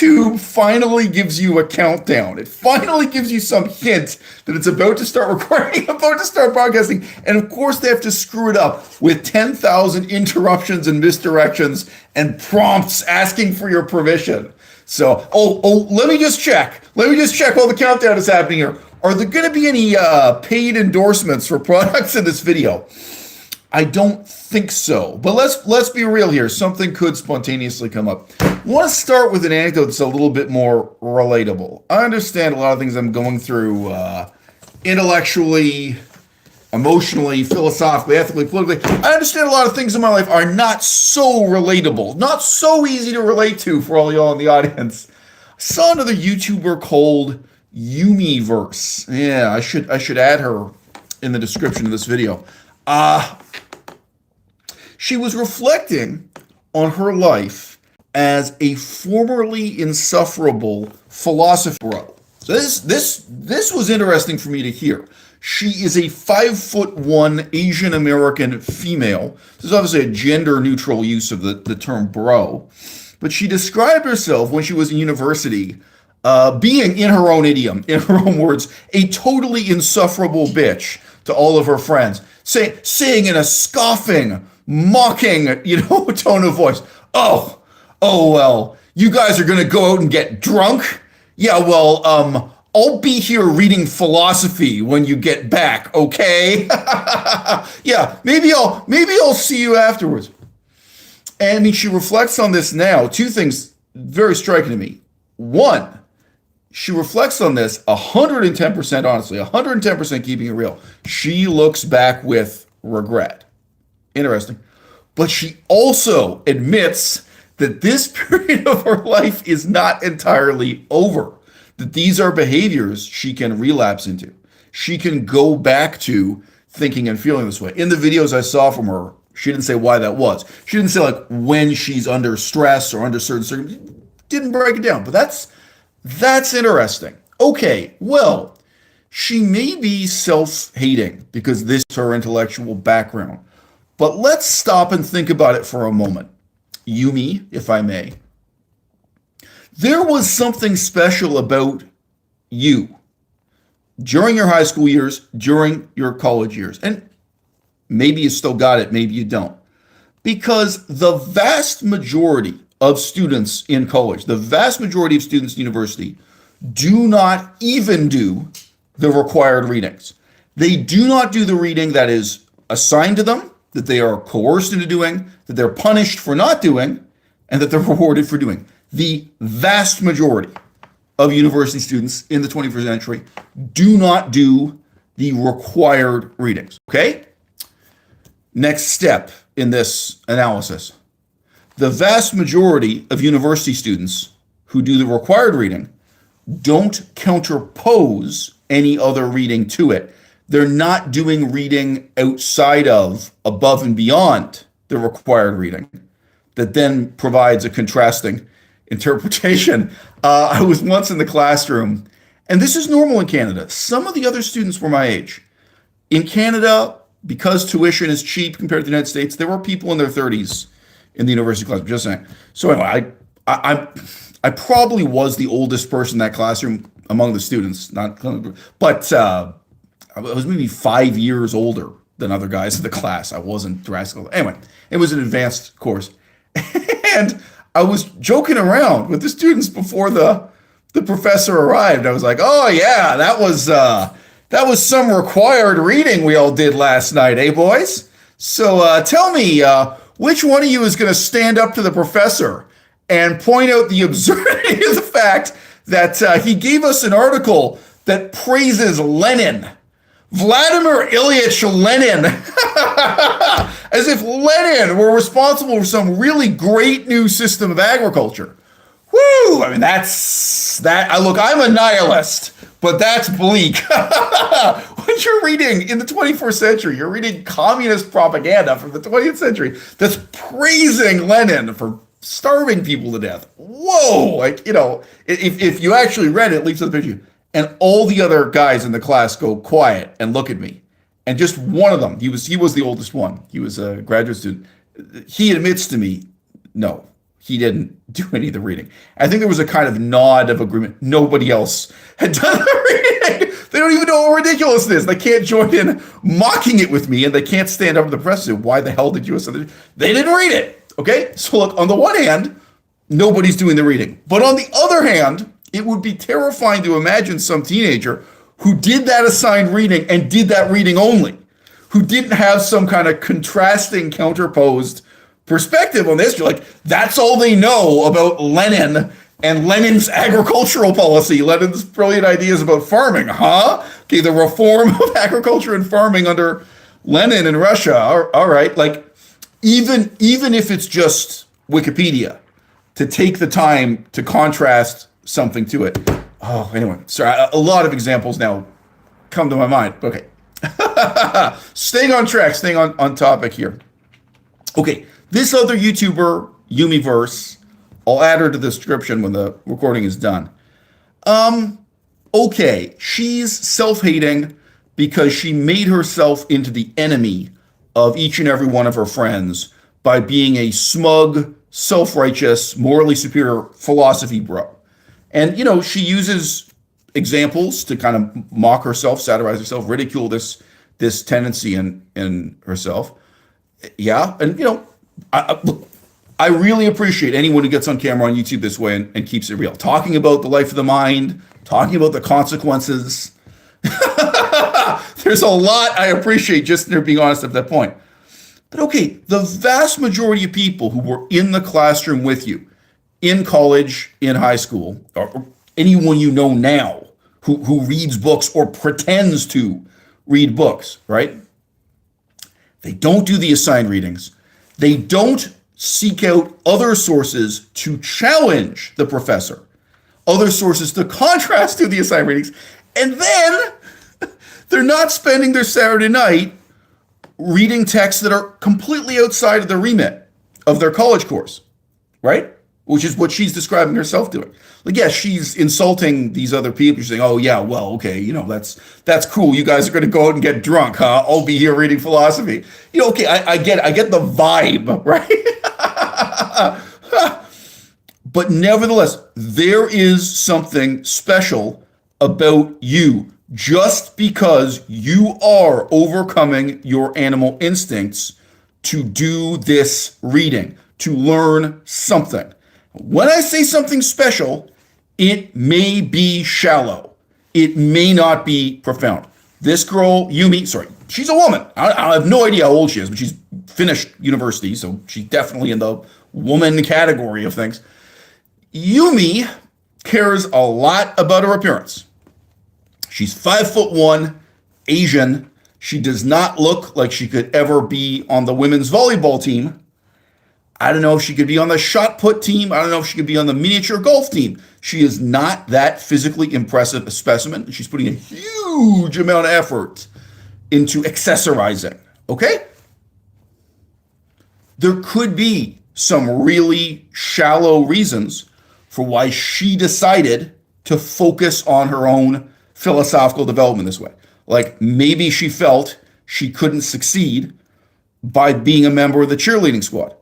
YouTube finally gives you a countdown. It finally gives you some hint that it's about to start recording, about to start broadcasting. And of course, they have to screw it up with 10,000 interruptions and misdirections and prompts asking for your permission. So, let me just check. Let me just check while the countdown is happening here. Are there going to be any paid endorsements for products in this video? I don't think so. But let's be real here. Something could spontaneously come up. I want to start with an anecdote that's a little bit more relatable. I understand a lot of things I'm going through intellectually, emotionally, philosophically, ethically, politically. I understand a lot of things in my life are not so relatable, not so easy to relate to for all y'all in the audience. I saw another YouTuber called Yumiverse. Yeah, I should add her in the description of this video. She was reflecting on her life as a formerly insufferable philosopher. So this was interesting for me to hear. She is a 5'1" Asian American female. This is obviously a gender neutral use of the term bro. But she described herself when she was in university being, in her own idiom, in her own words, a totally insufferable bitch to all of her friends, saying in a scoffing, mocking, tone of voice, oh well, you guys are gonna go out and get drunk? Yeah, well, I'll be here reading philosophy when you get back, okay? Yeah, maybe I'll see you afterwards. And I mean, she reflects on this now. Two things very striking to me. One, she reflects on this 110% honestly, 110% keeping it real. She looks back with regret. Interesting. But she also admits that this period of her life is not entirely over, that these are behaviors she can relapse into. She can go back to thinking and feeling this way. In the videos I saw from her, she didn't say why that was. She didn't say like when she's under stress or under certain circumstances. Didn't break it down, but that's interesting. Okay, well, she may be self-hating because this is her intellectual background. But let's stop and think about it for a moment. Yumi, if I may. There was something special about you during your high school years, during your college years. And maybe you still got it, maybe you don't. Because the vast majority of students in college, the vast majority of students in university, do not even do the required readings. They do not do the reading that is assigned to them, that they are coerced into doing, that they're punished for not doing, and that they're rewarded for doing. The vast majority of university students in the 21st century do not do the required readings, okay? Next step in this analysis. The vast majority of university students who do the required reading don't counterpose any other reading to it. They're not doing reading outside of, above and beyond the required reading that then provides a contrasting interpretation. I was once in the classroom, and this is normal in Canada. Some of the other students were my age. In Canada, because tuition is cheap compared to the United States, there were people in their 30s in the university class. Just saying. So anyway, I probably was the oldest person in that classroom among the students, but I was maybe 5 years older than other guys in the class. I wasn't drastically. Anyway, it was an advanced course. And I was joking around with the students before the professor arrived. I was like, oh yeah, that was some required reading we all did last night, eh boys? So tell me, which one of you is going to stand up to the professor and point out the absurdity of the fact that he gave us an article that praises Lenin? Vladimir Ilyich Lenin, as if Lenin were responsible for some really great new system of agriculture. Woo! I mean, look, I'm a nihilist, but that's bleak. What you're reading in the 21st century, you're reading communist propaganda from the 20th century that's praising Lenin for starving people to death. Whoa! Like, if you actually read it, it leaps to the picture. And all the other guys in the class go quiet and look at me. And just one of them, he was the oldest one. He was a graduate student. He admits to me, no, he didn't do any of the reading. I think there was a kind of nod of agreement. Nobody else had done the reading. They don't even know how ridiculous it is. They can't join in mocking it with me, and they can't stand up to the press and say, why the hell did you say that? They didn't read it. Okay? So look, on the one hand, nobody's doing the reading. But on the other hand, it would be terrifying to imagine some teenager who did that assigned reading and did that reading only, who didn't have some kind of contrasting, counterposed perspective on this. You're like, that's all they know about Lenin and Lenin's agricultural policy, Lenin's brilliant ideas about farming, huh? Okay, the reform of agriculture and farming under Lenin in Russia. All right, like even if it's just Wikipedia, to take the time to contrast something to it. Oh, anyway, sorry, a lot of examples now come to my mind. Okay. Staying on track, staying on topic here. Okay, this other YouTuber, Yumiverse, I'll add her to the description when the recording is done. Okay, she's self-hating because she made herself into the enemy of each and every one of her friends by being a smug, self-righteous, morally superior philosophy bro. And, you know, she uses examples to kind of mock herself, satirize herself, ridicule this tendency in herself. Yeah, and, you know, I really appreciate anyone who gets on camera on YouTube this way and keeps it real. Talking about the life of the mind, talking about the consequences. There's a lot I appreciate just in being honest at that point. But okay, the vast majority of people who were in the classroom with you, in college, in high school, or anyone you know now who reads books or pretends to read books, right? They don't do the assigned readings. They don't seek out other sources to challenge the professor, other sources to contrast to the assigned readings. And then they're not spending their Saturday night reading texts that are completely outside of the remit of their college course, right? Which is what she's describing herself doing. Like, yes, she's insulting these other people. She's saying, oh, yeah, well, okay, you know, that's cool. You guys are going to go out and get drunk, huh? I'll be here reading philosophy. You know, okay, I get the vibe, right? But nevertheless, there is something special about you just because you are overcoming your animal instincts to do this reading, to learn something. When I say something special, it may be shallow. It may not be profound. This girl, Yumi, she's a woman. I have no idea how old she is, but she's finished university, so she's definitely in the woman category of things. Yumi cares a lot about her appearance. She's 5'1", Asian. She does not look like she could ever be on the women's volleyball team. I don't know if she could be on the shot put team. I don't know if she could be on the miniature golf team. She is not that physically impressive a specimen. She's putting a huge amount of effort into accessorizing, okay? There could be some really shallow reasons for why she decided to focus on her own philosophical development this way. Like maybe she felt she couldn't succeed by being a member of the cheerleading squad.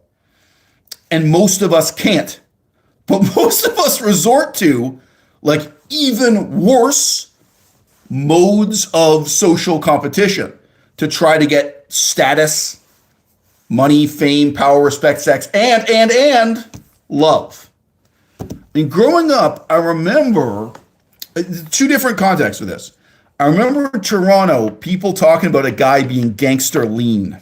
And most of us can't. But most of us resort to like even worse modes of social competition to try to get status, money, fame, power, respect, sex, and love. I mean, growing up, I remember two different contexts for this. I remember in Toronto, people talking about a guy being gangster lean.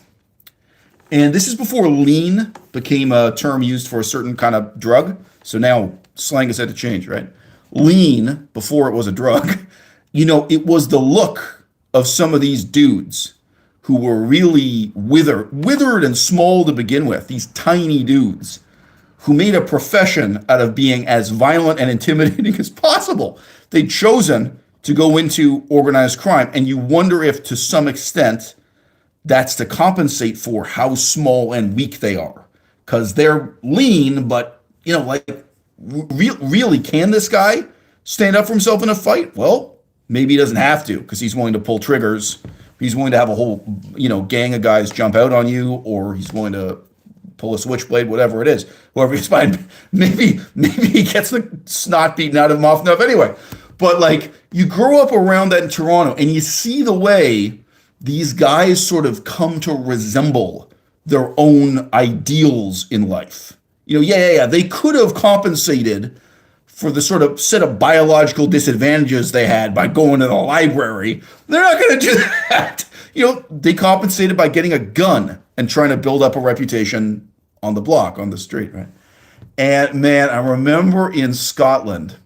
And this is before lean became a term used for a certain kind of drug. So now slang has had to change, right? Lean, before it was a drug, you know, it was the look of some of these dudes who were really withered and small to begin with, these tiny dudes who made a profession out of being as violent and intimidating as possible. They'd chosen to go into organized crime, and you wonder if to some extent that's to compensate for how small and weak they are. Because they're lean, but, you know, like, really, can this guy stand up for himself in a fight? Well, maybe he doesn't have to, because he's willing to pull triggers. He's willing to have a whole, you know, gang of guys jump out on you, or he's willing to pull a switchblade, whatever it is. Whoever he's behind, maybe he gets the snot beaten out of him often enough anyway. But like, you grow up around that in Toronto, and you see the way these guys sort of come to resemble their own ideals in life. Yeah. They could have compensated for the sort of set of biological disadvantages they had by going to the library. They're not going to do that. They compensated by getting a gun and trying to build up a reputation on the block, on the street, right? And man, I remember in Scotland,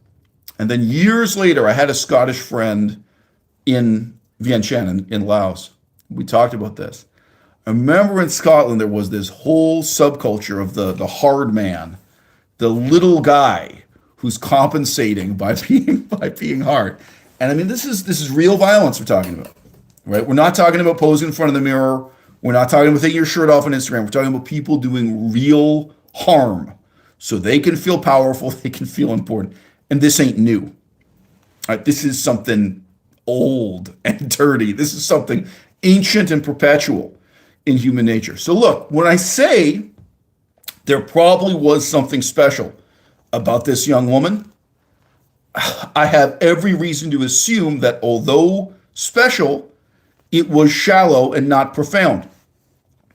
and then years later, I had a Scottish friend in Vientiane in Laos. We talked about this. I remember in Scotland, there was this whole subculture of the hard man, the little guy who's compensating by being hard. And I mean, this is real violence we're talking about, right? We're not talking about posing in front of the mirror. We're not talking about taking your shirt off on Instagram. We're talking about people doing real harm so they can feel powerful, they can feel important. And this ain't new. Right? This is something old and dirty. This is something ancient and perpetual in human nature. So look, when I say there probably was something special about this young woman, I have every reason to assume that although special, it was shallow and not profound.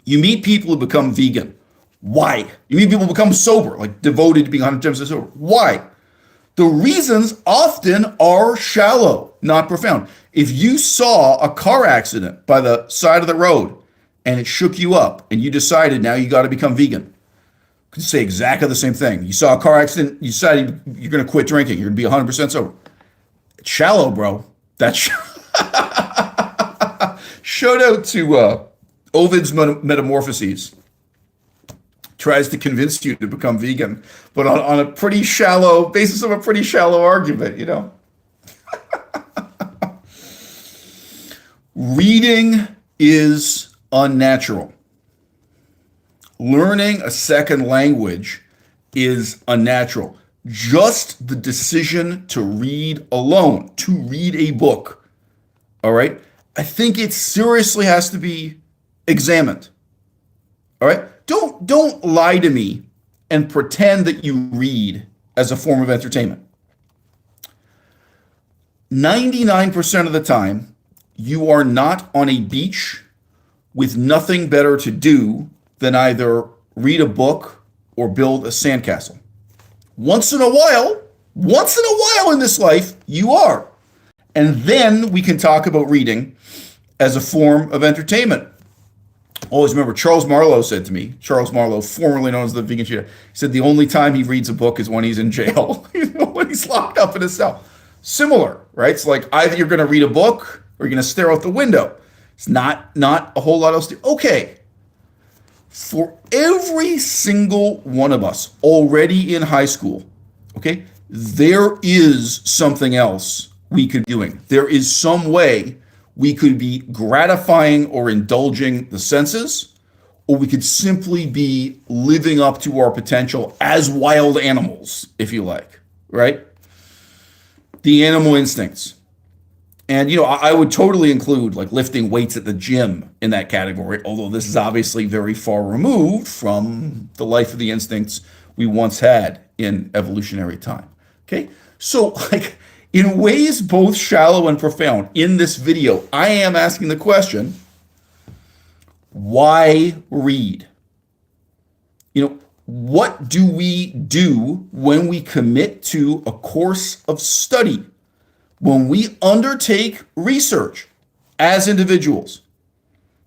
You meet people who become vegan. Why? You meet people who become sober, like devoted to being 100% sober. Why? The reasons often are shallow, not profound. If you saw a car accident by the side of the road and it shook you up and you decided now you got to become vegan, could say exactly the same thing. You saw a car accident, you decided you're going to quit drinking, you're going to be 100% sober. It's shallow, bro. That's shout out to Ovid's Metamorphoses. Tries to convince you to become vegan, but on a pretty shallow basis of a pretty shallow argument, Reading is unnatural. Learning a second language is unnatural. Just the decision to read alone, to read a book, all right? I think it seriously has to be examined, all right? Don't lie to me and pretend that you read as a form of entertainment. 99% of the time, you are not on a beach with nothing better to do than either read a book or build a sandcastle. Once in a while in this life, you are. And then we can talk about reading as a form of entertainment. Always remember, Charles Marlowe said to me, Charles Marlowe, formerly known as the Vegan Cheetah, he said the only time he reads a book is when he's in jail, when he's locked up in a cell. Similar, right? It's like either you're going to read a book or you're going to stare out the window. It's not a whole lot else to do. Okay. For every single one of us already in high school, okay, there is something else we could be doing. There is some way we could be gratifying or indulging the senses, or we could simply be living up to our potential as wild animals, if you like, right? The animal instincts. And, I would totally include like lifting weights at the gym in that category, although this is obviously very far removed from the life of the instincts we once had in evolutionary time. Okay. So like in ways both shallow and profound in this video, I am asking the question, why read? What do we do when we commit to a course of study? When we undertake research as individuals?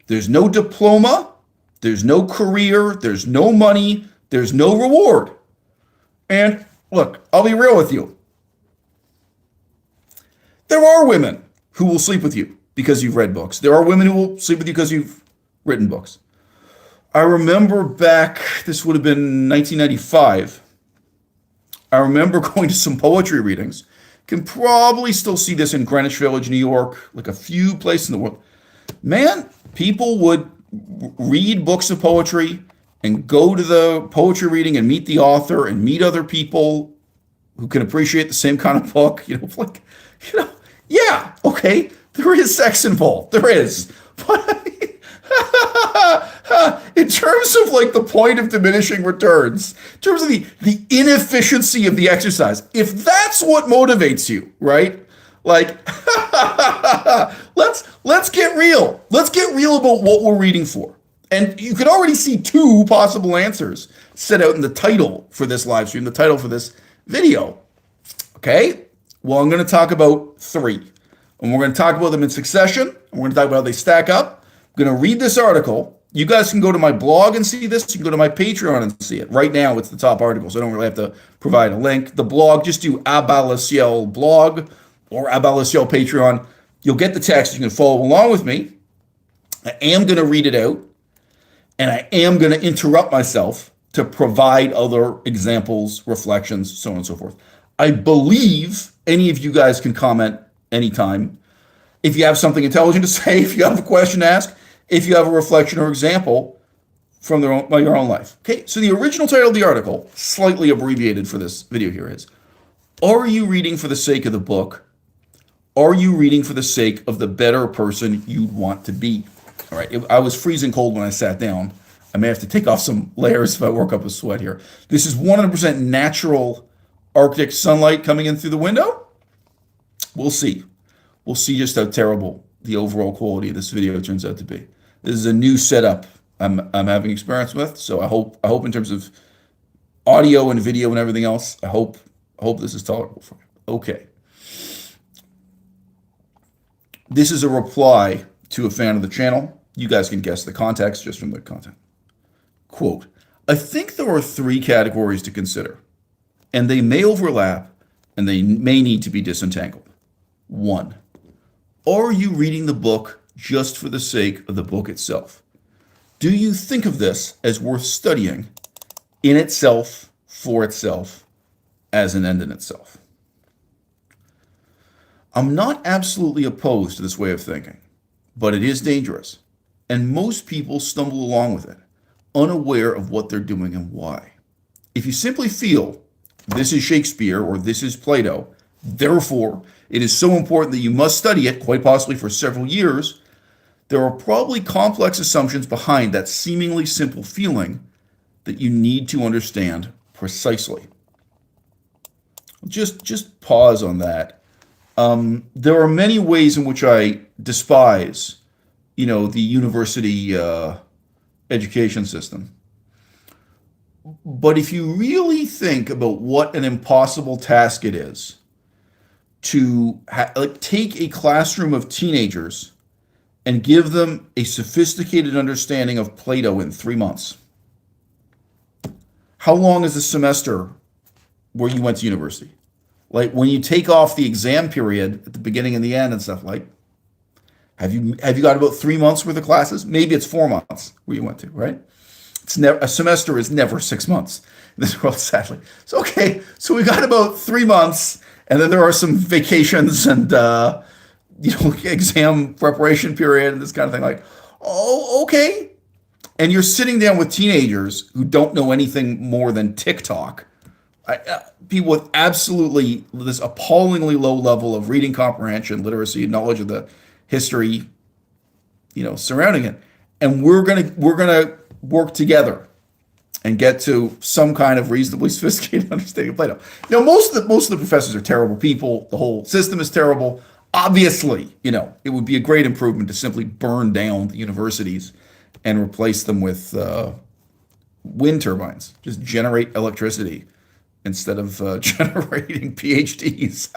There's no diploma, there's no career, there's no money, there's no reward. And look, I'll be real with you. There are women who will sleep with you because you've read books. There are women who will sleep with you because you've written books. I remember back, this would have been 1995, I remember going to some poetry readings. Can probably still see this in Greenwich Village, New York, like a few places in the world. Man, people would read books of poetry and go to the poetry reading and meet the author and meet other people who can appreciate the same kind of book. Yeah, okay, there is sex involved. There is. But In terms of like the point of diminishing returns, in terms of the inefficiency of the exercise, if that's what motivates you, right? Like, let's get real. Let's get real about what we're reading for. And you can already see two possible answers set out in the title for this live stream, the title for this video. Okay? Well, I'm going to talk about three. And we're going to talk about them in succession. And we're going to talk about how they stack up. I'm going to read this article. You guys can go to my blog and see this. You can go to my Patreon and see it. Right now, it's the top article, so I don't really have to provide a link. The blog, just do Abaliciel blog or Abaliciel Patreon. You'll get the text. You can follow along with me. I am going to read it out, and I am going to interrupt myself to provide other examples, reflections, so on and so forth. I believe any of you guys can comment anytime. If you have something intelligent to say, if you have a question to ask, if you have a reflection or example from your own life. Okay, so the original title of the article, slightly abbreviated for this video here, is, are you reading for the sake of the book? Are you reading for the sake of the better person you'd want to be? All right, I was freezing cold when I sat down. I may have to take off some layers if I work up a sweat here. This is 100% natural Arctic sunlight coming in through the window. We'll see. We'll see just how terrible the overall quality of this video turns out to be. This is a new setup I'm having experience with, so I hope in terms of audio and video and everything else, I hope this is tolerable for you. Okay. This is a reply to a fan of the channel. You guys can guess the context just from the content. Quote, I think there are three categories to consider, and they may overlap and they may need to be disentangled. 1. Are you reading the book just for the sake of the book itself? Do you think of this as worth studying in itself, for itself, as an end in itself? I'm not absolutely opposed to this way of thinking, but it is dangerous, and most people stumble along with it, unaware of what they're doing and why. If you simply feel this is Shakespeare or this is Plato, therefore it is so important that you must study it, quite possibly for several years, there are probably complex assumptions behind that seemingly simple feeling that you need to understand precisely. Just pause on that. There are many ways in which I despise, the university education system. But if you really think about what an impossible task it is to take a classroom of teenagers and give them a sophisticated understanding of Plato in 3 months. How long is the semester where you went to university? Like when you take off the exam period at the beginning and the end and stuff, like, have you got about 3 months worth of classes? Maybe it's 4 months where you went to, right? It's never, a semester is never 6 months in this world, sadly. So okay, so we got about 3 months, and then there are some vacations and exam preparation period and this kind of thing. Like, oh, okay. And you're sitting down with teenagers who don't know anything more than TikTok. People with absolutely this appallingly low level of reading comprehension, literacy, knowledge of the history, surrounding it. And we're gonna work together and get to some kind of reasonably sophisticated understanding of Plato. Now, most of the professors are terrible people. The whole system is terrible. Obviously, it would be a great improvement to simply burn down the universities and replace them with wind turbines. Just generate electricity instead of generating PhDs.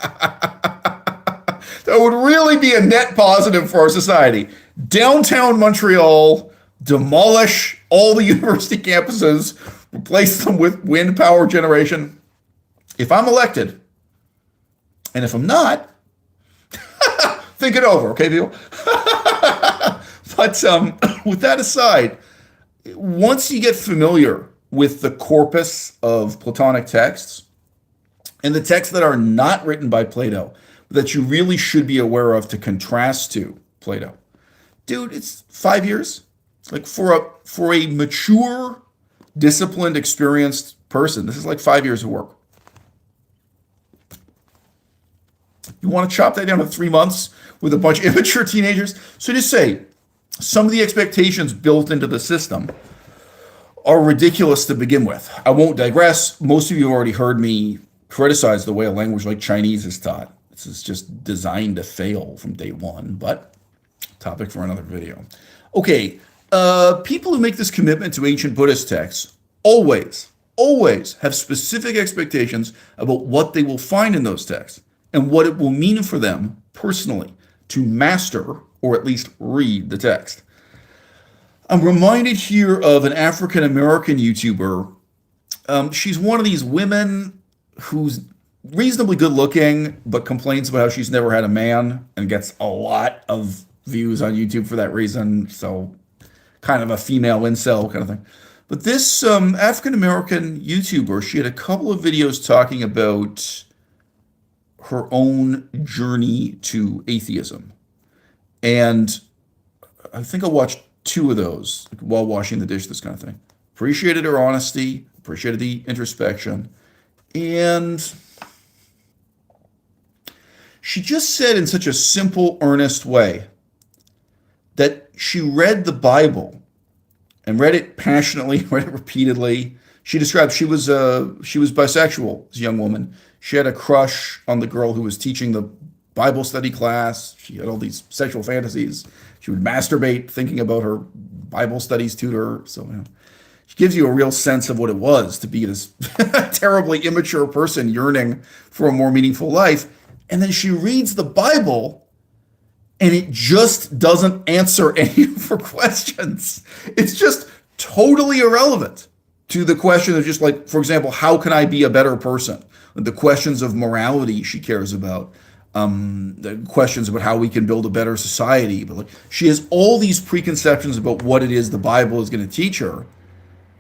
That would really be a net positive for our society. Downtown Montreal, demolish all the university campuses, replace them with wind power generation. If I'm elected, and if I'm not, think it over, okay, people? But with that aside, once you get familiar with the corpus of Platonic texts and the texts that are not written by Plato, that you really should be aware of to contrast to Plato, dude, it's 5 years. Like for a mature, disciplined, experienced person, this is like 5 years of work. You want to chop that down to 3 months with a bunch of immature teenagers? So just say, some of the expectations built into the system are ridiculous to begin with. I won't digress. Most of you have already heard me criticize the way a language like Chinese is taught. This is just designed to fail from day one, but topic for another video. Okay, people who make this commitment to ancient Buddhist texts always have specific expectations about what they will find in those texts and what it will mean for them personally to master or at least read the text. I'm reminded here of an African American YouTuber. She's one of these women who's reasonably good looking, but complains about how she's never had a man and gets a lot of views on YouTube for that reason. So kind of a female incel kind of thing. But this African American YouTuber, she had a couple of videos talking about her own journey to atheism. And I think I watched 2 of those while washing the dish, this kind of thing. Appreciated her honesty, appreciated the introspection. And she just said in such a simple, earnest way that she read the Bible and read it passionately, read it repeatedly. She described she was bisexual as a young woman. She had a crush on the girl who was teaching the Bible study class. She had all these sexual fantasies. She would masturbate thinking about her Bible studies tutor. So, she gives you a real sense of what it was to be this terribly immature person yearning for a more meaningful life. And then she reads the Bible and it just doesn't answer any of her questions. It's just totally irrelevant to the question of just like, for example, how can I be a better person? The questions of morality she cares about. The questions about how we can build a better society. But like, she has all these preconceptions about what it is the Bible is going to teach her.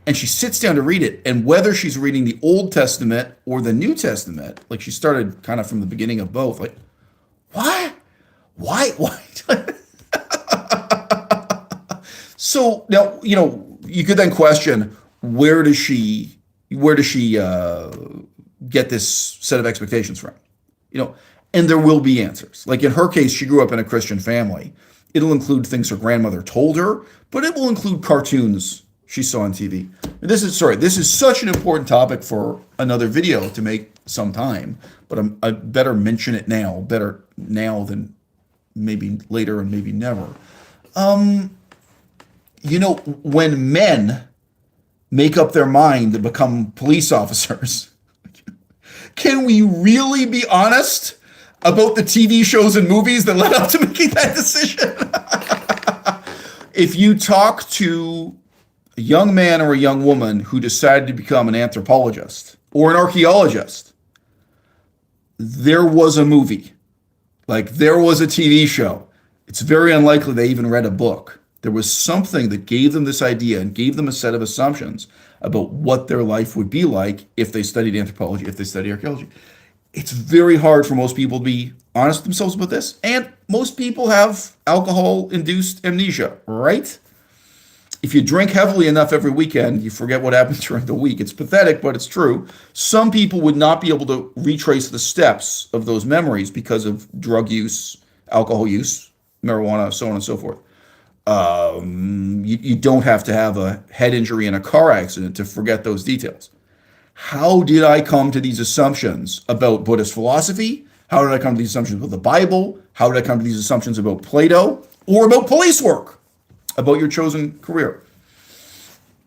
And she sits down to read it. And whether she's reading the Old Testament or the New Testament, like she started kind of from the beginning of both, like, what? Why? So now, you could then question, where does she get this set of expectations from? And there will be answers. Like in her case, she grew up in a Christian family. It'll include things her grandmother told her, but it will include cartoons she saw on TV. This is such an important topic for another video to make sometime, but I better mention it now. Better now than maybe later and maybe never. When men make up their mind to become police officers, can we really be honest about the TV shows and movies that led up to making that decision? If you talk to a young man or a young woman who decided to become an anthropologist or an archaeologist, there was a movie, like there was a TV show. It's very unlikely they even read a book. There was something that gave them this idea and gave them a set of assumptions about what their life would be like if they studied anthropology, if they studied archaeology. It's very hard for most people to be honest with themselves about this. And most people have alcohol-induced amnesia, right? If you drink heavily enough every weekend, you forget what happened during the week. It's pathetic, but it's true. Some people would not be able to retrace the steps of those memories because of drug use, alcohol use, marijuana, so on and so forth. You don't have to have a head injury in a car accident to forget those details. How did I come to these assumptions about Buddhist philosophy? How did I come to these assumptions about the Bible? How did I come to these assumptions about Plato or about police work, about your chosen career?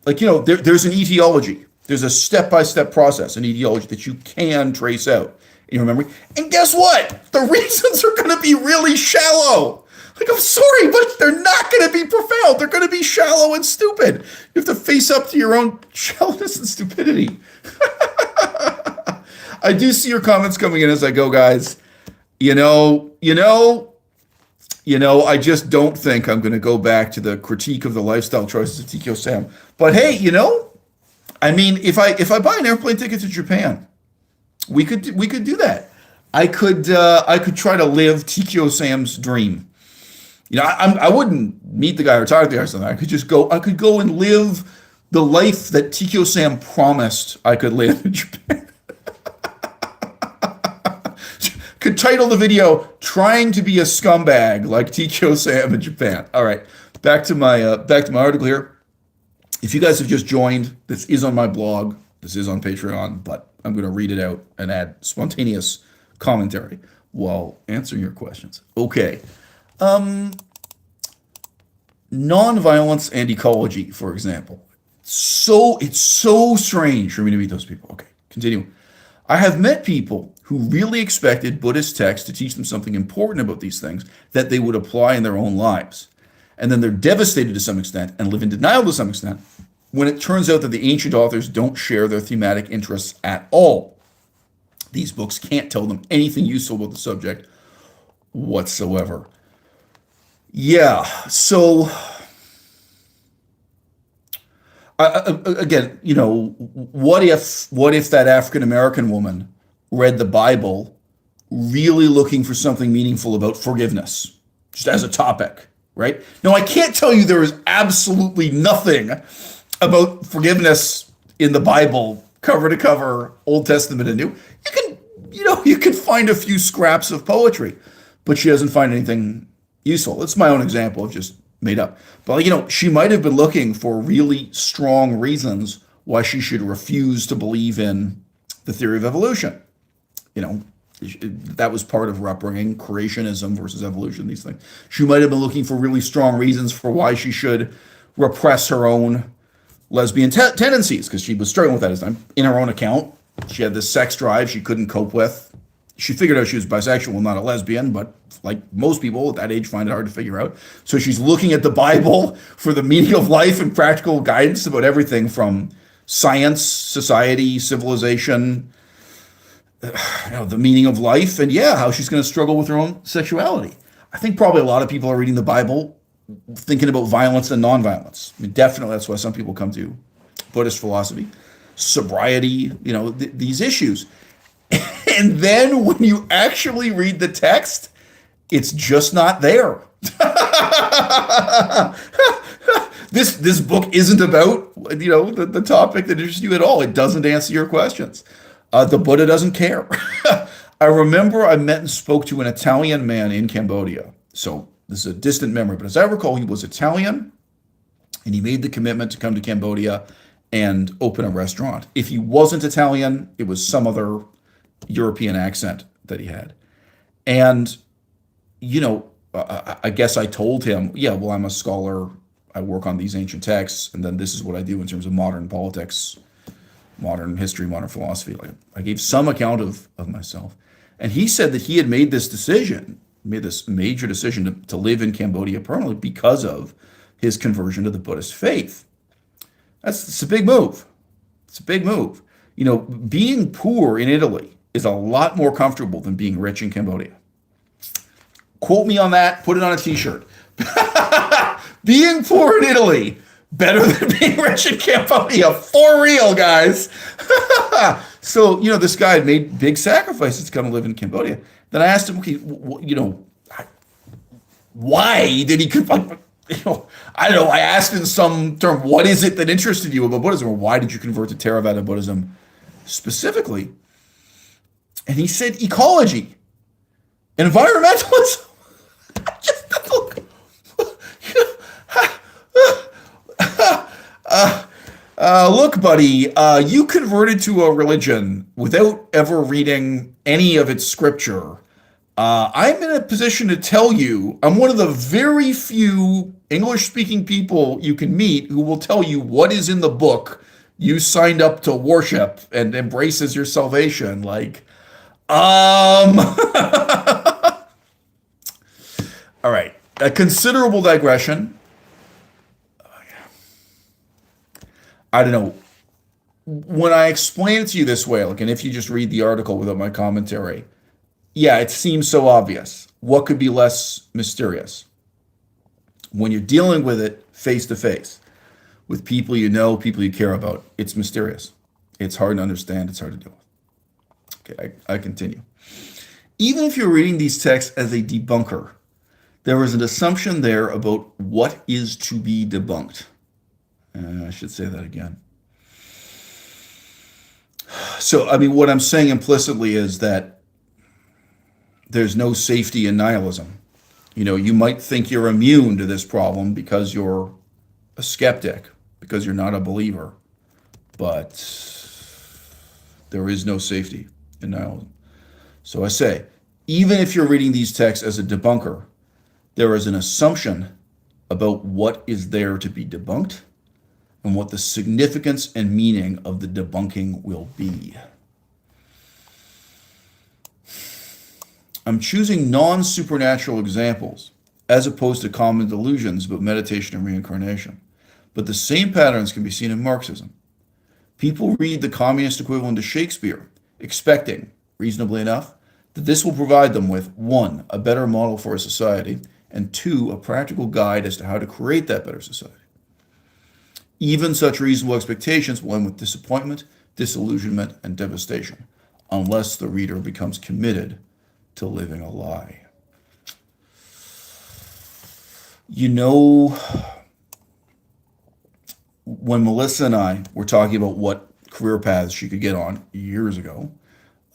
Like, there's an etiology. There's a step-by-step process, an etiology that you can trace out in your memory. And guess what? The reasons are going to be really shallow. Like, I'm sorry, but they're not going to be profound. They're going to be shallow and stupid. You have to face up to your own shallowness and stupidity. I do see your comments coming in as I go, guys. I just don't think I'm going to go back to the critique of the lifestyle choices of Tikyo Sam. But hey, if I buy an airplane ticket to Japan, we could do that. I could try to live Tikyo Sam's dream. I wouldn't meet the guy or talk to the guy or something. I could go and live the life that Tikyo Sam promised I could live in Japan. Could title the video, "Trying to be a Scumbag Like Tikyo Sam in Japan." All right. back to my article here. If you guys have just joined, this is on my blog. This is on Patreon, but I'm going to read it out and add spontaneous commentary while answering your questions. Okay. Nonviolence and ecology, for example. It's so strange for me to meet those people. Okay, continue. I have met people who really expected Buddhist texts to teach them something important about these things that they would apply in their own lives. And then they're devastated to some extent and live in denial to some extent when it turns out that the ancient authors don't share their thematic interests at all. These books can't tell them anything useful about the subject whatsoever. Yeah, so again, what if that African American woman read the Bible really looking for something meaningful about forgiveness, just as a topic, right? Now, I can't tell you there is absolutely nothing about forgiveness in the Bible, cover to cover, Old Testament and New. You can find a few scraps of poetry, but she doesn't find anything useful. It's my own example. I've just made up. But, she might have been looking for really strong reasons why she should refuse to believe in the theory of evolution. That was part of her upbringing, creationism versus evolution, these things. She might have been looking for really strong reasons for why she should repress her own lesbian tendencies, because she was struggling with that at the time. In her own account, she had this sex drive she couldn't cope with. She figured out she was bisexual, not a lesbian, but like most people at that age find it hard to figure out. So she's looking at the Bible for the meaning of life and practical guidance about everything from science, society, civilization, the meaning of life, and how she's going to struggle with her own sexuality. I think probably a lot of people are reading the Bible thinking about violence and nonviolence. I mean, definitely that's why some people come to Buddhist philosophy, sobriety, these issues. And then when you actually read the text, it's just not there. This book isn't about the topic that interests you at all. It doesn't answer your questions. The Buddha doesn't care. I remember I met and spoke to an Italian man in Cambodia. So this is a distant memory, but as I recall, he was Italian, and he made the commitment to come to Cambodia and open a restaurant. If he wasn't Italian, it was some other European accent that he had. And, I guess I told him, well, I'm a scholar. I work on these ancient texts, and then this is what I do in terms of modern politics, modern history, modern philosophy. Like, I gave some account of myself. And he said that he had made this major decision to live in Cambodia permanently because of his conversion to the Buddhist faith. It's a big move. It's a big move. Being poor in Italy is a lot more comfortable than being rich in Cambodia. Quote me on that, put it on a t-shirt. Being poor in Italy, better than being rich in Cambodia, for real, guys. So, this guy had made big sacrifices to come and live in Cambodia. Then I asked him, okay, why did he, I don't know, I asked in some term, what is it that interested you about Buddhism, or why did you convert to Theravada Buddhism specifically? And he said ecology, environmentalism. Look, buddy, you converted to a religion without ever reading any of its scripture. I'm in a position to tell you, I'm one of the very few English-speaking people you can meet who will tell you what is in the book you signed up to worship and embrace as your salvation. All right, a considerable digression. I don't know. When I explain it to you this way, and if you just read the article without my commentary, it seems so obvious. What could be less mysterious? When you're dealing with it face to face, with people people you care about, it's mysterious. It's hard to understand. It's hard to deal with. Okay, I continue. Even if you're reading these texts as a debunker, there is an assumption there about what is to be debunked. I should say that again. So, what I'm saying implicitly is that there's no safety in nihilism. You might think you're immune to this problem because you're a skeptic, because you're not a believer, but there is no safety in nihilism. So I say, even if you're reading these texts as a debunker, there is an assumption about what is there to be debunked and what the significance and meaning of the debunking will be. I'm choosing non-supernatural examples as opposed to common delusions about meditation and reincarnation. But the same patterns can be seen in Marxism. People read the communist equivalent to Shakespeare, expecting, reasonably enough, that this will provide them with 1, a better model for a society, and 2, a practical guide as to how to create that better society. Even such reasonable expectations will end with disappointment, disillusionment, and devastation, unless the reader becomes committed to living a lie. When Melissa and I were talking about what career paths she could get on years ago,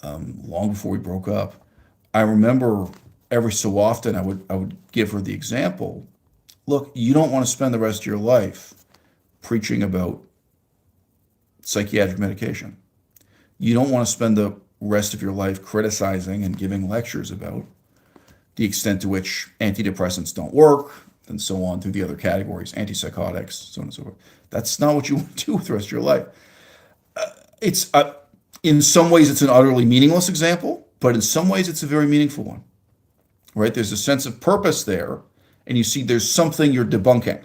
long before we broke up, I remember every so often I would give her the example, look, you don't want to spend the rest of your life preaching about psychiatric medication. You don't want to spend the rest of your life criticizing and giving lectures about the extent to which antidepressants don't work, and so on through the other categories, antipsychotics, so on and so forth. That's not what you want to do with the rest of your life. It's in some ways it's an utterly meaningless example, but in some ways it's a very meaningful one, right? There's a sense of purpose there, and you see there's something you're debunking.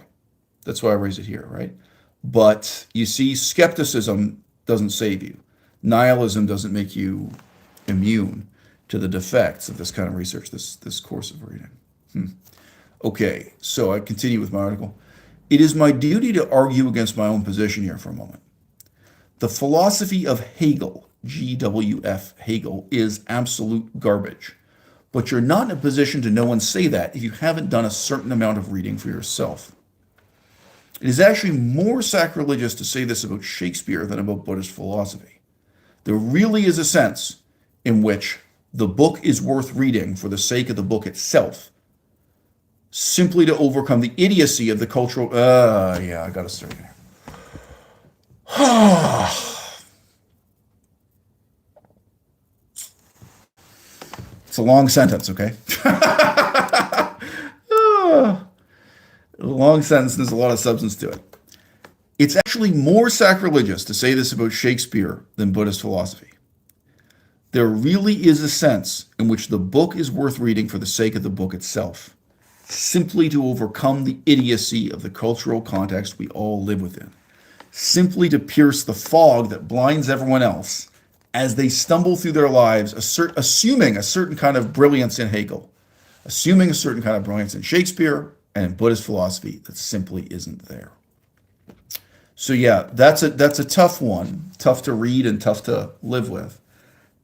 That's why I raise it here, right? But you see, skepticism doesn't save you. Nihilism doesn't make you immune to the defects of this kind of research, this course of reading. Okay, so I continue with my article. It is my duty to argue against my own position here for a moment. The philosophy of Hegel, G-W-F, Hegel, is absolute garbage. But you're not in a position to know and say that if you haven't done a certain amount of reading for yourself. It is actually more sacrilegious to say this about Shakespeare than about Buddhist philosophy. There really is a sense in which the book is worth reading for the sake of the book itself, simply to overcome the idiocy of the cultural... I gotta start here. It's a long sentence, okay? A long sentence, there's a lot of substance to it. It's actually more sacrilegious to say this about Shakespeare than Buddhist philosophy. There really is a sense in which the book is worth reading for the sake of the book itself, simply to overcome the idiocy of the cultural context we all live within, simply to pierce the fog that blinds everyone else as they stumble through their lives, assuming a certain kind of brilliance in Hegel, assuming a certain kind of brilliance in Shakespeare and in Buddhist philosophy that simply isn't there. So yeah, that's a tough one, tough to read and tough to live with.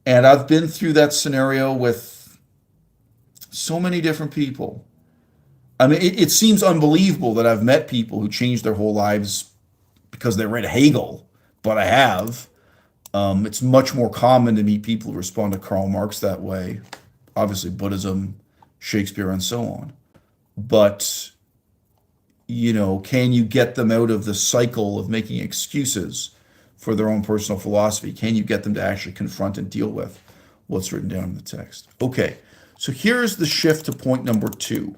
And I've been through that scenario with so many different people. I mean, it seems unbelievable that I've met people who changed their whole lives because they read Hegel, but I have. It's much more common to meet people who respond to Karl Marx that way. Obviously, Buddhism, Shakespeare, and so on. But, can you get them out of the cycle of making excuses for their own personal philosophy? Can you get them to actually confront and deal with what's written down in the text? Okay, so here's the shift to point number 2.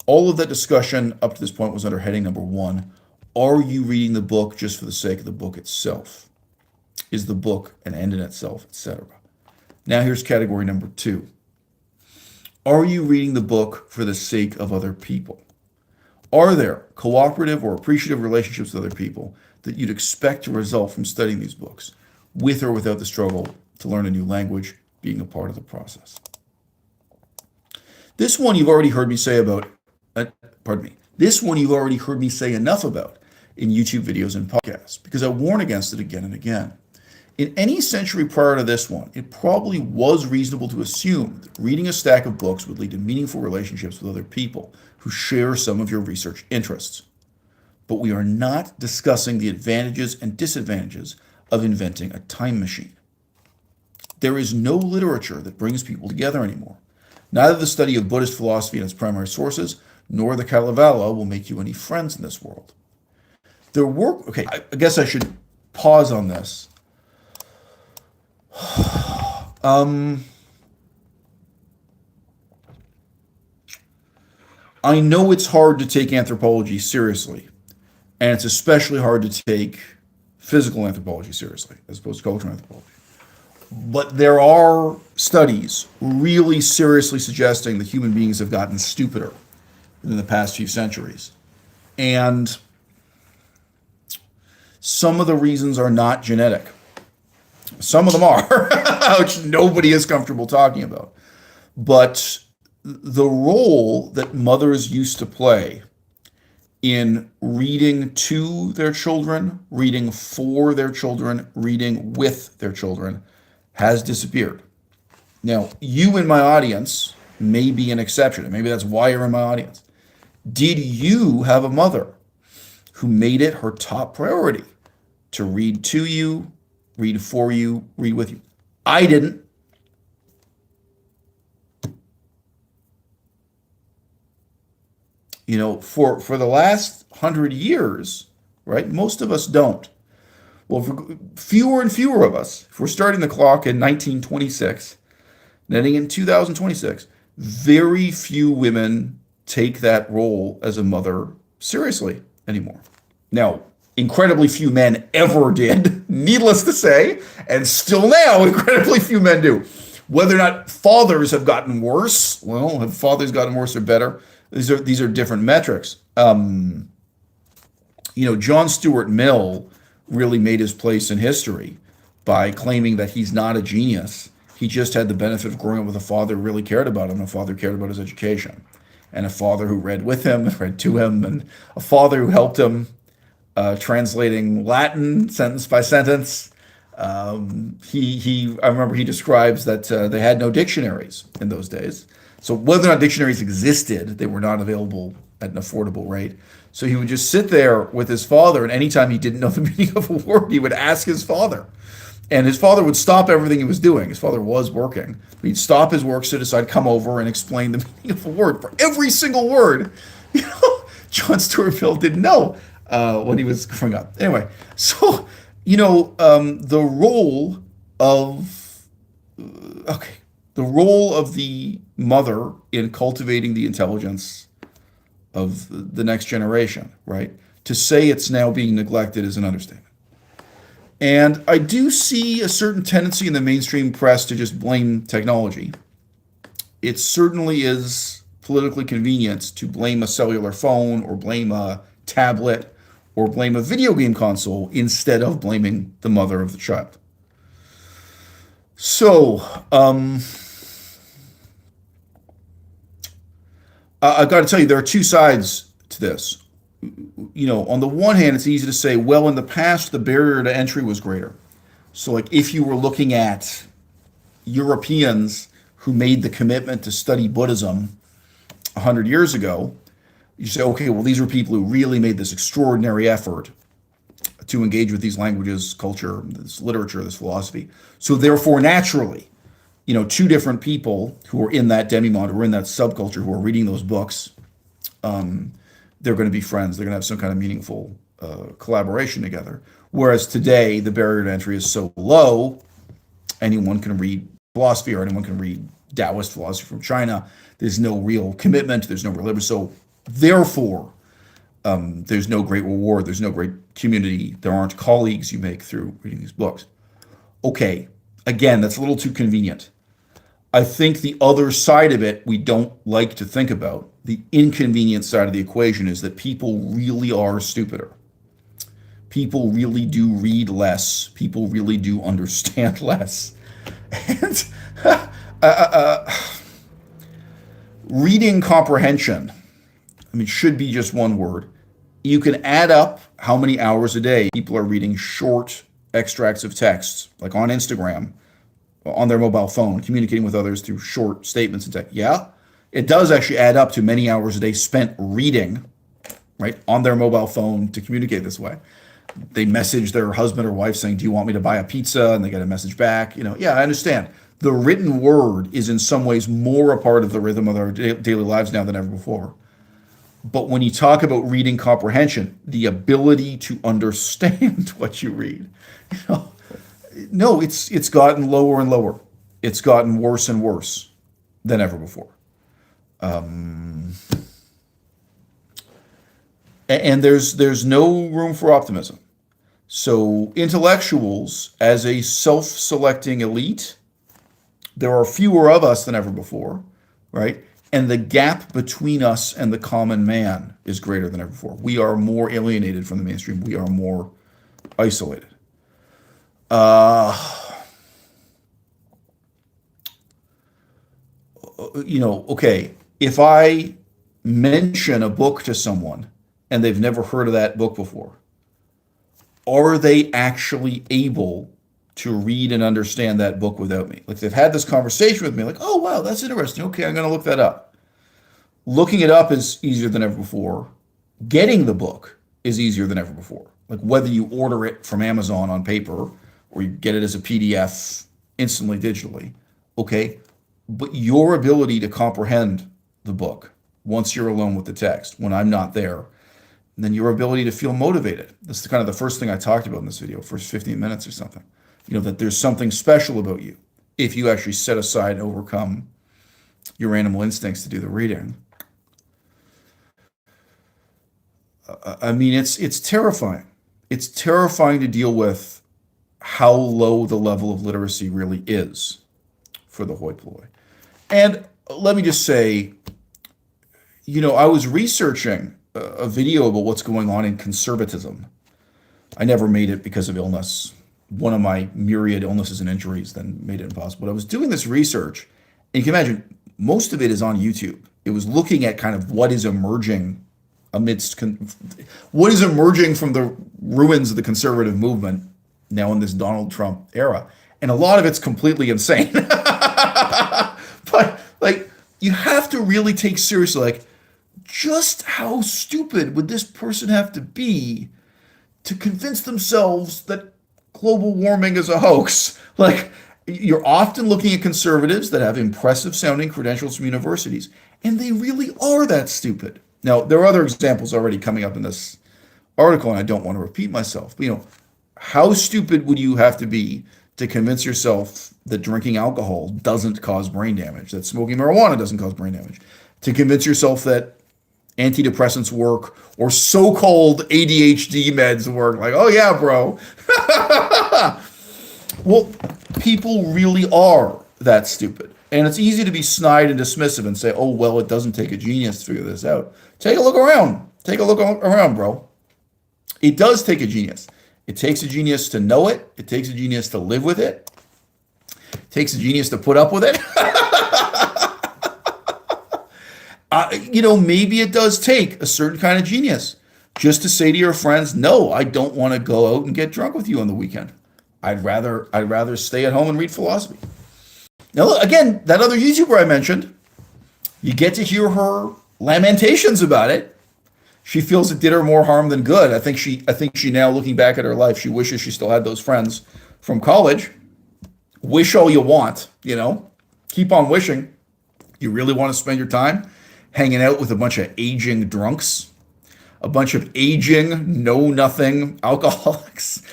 All of that discussion up to this point was under heading number 1. Are you reading the book just for the sake of the book itself? Is the book an end in itself, etc.? Now here's category number 2. Are you reading the book for the sake of other people? Are there cooperative or appreciative relationships with other people that you'd expect to result from studying these books, with or without the struggle to learn a new language being a part of the process? This one you've already heard me say about, This one you've already heard me say enough about in YouTube videos and podcasts, because I warn against it again and again. In any century prior to this one, it probably was reasonable to assume that reading a stack of books would lead to meaningful relationships with other people who share some of your research interests. But we are not discussing the advantages and disadvantages of inventing a time machine. There is no literature that brings people together anymore. Neither the study of Buddhist philosophy and its primary sources, nor the Kalevala will make you any friends in this world. There were, okay, I guess I should pause on this. I know it's hard to take anthropology seriously, and it's especially hard to take physical anthropology seriously, as opposed to cultural anthropology. But there are studies really seriously suggesting that human beings have gotten stupider in the past few centuries. And some of the reasons are not genetic. Some of them are, which nobody is comfortable talking about. But the role that mothers used to play in reading to their children, reading for their children, reading with their children has disappeared. Now, you in my audience may be an exception, and maybe that's why you're in my audience. Did you have a mother who made it her top priority to read to you, read for you, read with you? I didn't. You know, for the last 100 years, right, most of us don't. Well, for fewer and fewer of us, if we're starting the clock in 1926, and ending in 2026, very few women take that role as a mother seriously anymore. Now, incredibly few men ever did, needless to say, and still now, incredibly few men do. Whether or not fathers have gotten worse, well, have fathers gotten worse or better? These are different metrics. You know, John Stuart Mill really made his place in history by claiming that he's not a genius. He just had the benefit of growing up with a father who really cared about him, a father who cared about his education, and a father who read with him, read to him, and a father who helped him translating Latin sentence by sentence. I remember he describes that they had no dictionaries in those days. So whether or not dictionaries existed, they were not available at an affordable rate. So he would just sit there with his father, and anytime he didn't know the meaning of a word, he would ask his father. And his father would stop everything he was doing. His father was working. He'd stop his work, sit aside, come over, and explain the meaning of a word. For every single word, you know, John Stuart Mill didn't know when he was growing up. Anyway, so, you know, the role of the mother in cultivating the intelligence of the next generation, right? To say it's now being neglected is an understatement. And I do see a certain tendency in the mainstream press to just blame technology. It certainly is politically convenient to blame a cellular phone or blame a tablet or blame a video game console instead of blaming the mother of the child. So, I've got to tell you, there are two sides to this. You know, on the one hand, it's easy to say, well, in the past, the barrier to entry was greater. So, like, if you were looking at Europeans who made the commitment to study Buddhism 100 years ago, you say, okay, well, these were people who really made this extraordinary effort to engage with these languages, culture, this literature, this philosophy. So, therefore, naturally, you know, two different people who are in that demimond or in that subculture who are reading those books, they're going to be friends. They're going to have some kind of meaningful collaboration together. Whereas today, the barrier to entry is so low, anyone can read philosophy or anyone can read Taoist philosophy from China. There's no real commitment. There's no real liberty. So therefore, there's no great reward. There's no great community. There aren't colleagues you make through reading these books. Okay, again, that's a little too convenient. I think the other side of it we don't like to think about, the inconvenient side of the equation, is that people really are stupider. People really do read less. People really do understand less. And reading comprehension, I mean, should be just one word. You can add up how many hours a day people are reading short extracts of text, like on Instagram, on their mobile phone, communicating with others through short statements and text. Yeah, it does actually add up to many hours a day spent reading, right, on their mobile phone to communicate this way. They message their husband or wife saying, do you want me to buy a pizza? And they get a message back. You know, yeah, I understand. The written word is in some ways more a part of the rhythm of our daily lives now than ever before. But when you talk about reading comprehension, the ability to understand what you read, you know, no, it's gotten lower and lower. It's gotten worse and worse than ever before. And there's no room for optimism. So intellectuals, as a self-selecting elite, there are fewer of us than ever before, right? And the gap between us and the common man is greater than ever before. We are more alienated from the mainstream. We are more isolated. Okay, if I mention a book to someone and they've never heard of that book before, are they actually able to read and understand that book without me? Like they've had this conversation with me, like, oh, wow, that's interesting. Okay, I'm going to look that up. Looking it up is easier than ever before. Getting the book is easier than ever before. Like whether you order it from Amazon on paper or you get it as a PDF instantly digitally, okay? But your ability to comprehend the book once you're alone with the text, when I'm not there, then your ability to feel motivated. That's kind of the first thing I talked about in this video, first 15 minutes or something. You know, that there's something special about you if you actually set aside and overcome your animal instincts to do the reading. I mean, it's terrifying. It's terrifying to deal with how low the level of literacy really is for the hoi polloi. And let me just say, I was researching a video about what's going on in conservatism. I never made it because of illness. One of my myriad illnesses and injuries then made it impossible. But I was doing this research, and you can imagine most of it is on YouTube. It was looking at kind of what is emerging what is emerging from the ruins of the conservative movement now in this Donald Trump era. And a lot of it's completely insane. But like, you have to really take seriously, like, just how stupid would this person have to be to convince themselves that global warming is a hoax? Like, you're often looking at conservatives that have impressive sounding credentials from universities, and they really are that stupid. Now, there are other examples already coming up in this article, and I don't want to repeat myself, but how stupid would you have to be to convince yourself that drinking alcohol doesn't cause brain damage, that smoking marijuana doesn't cause brain damage, to convince yourself that antidepressants work or so-called ADHD meds work? Like, oh yeah, bro. Well, people really are that stupid. And it's easy to be snide and dismissive and say, oh, well, it doesn't take a genius to figure this out. Take a look around. Take a look around, bro. It does take a genius. It takes a genius to know it. It takes a genius to live with it. It takes a genius to put up with it. Maybe it does take a certain kind of genius just to say to your friends, no, I don't want to go out and get drunk with you on the weekend. I'd rather stay at home and read philosophy. Now, look, again, that other YouTuber I mentioned, you get to hear her lamentations about it. She feels it did her more harm than good. I think she now, looking back at her life, she wishes she still had those friends from college. Wish all you want, keep on wishing. You really want to spend your time hanging out with a bunch of aging drunks, a bunch of aging, know-nothing alcoholics,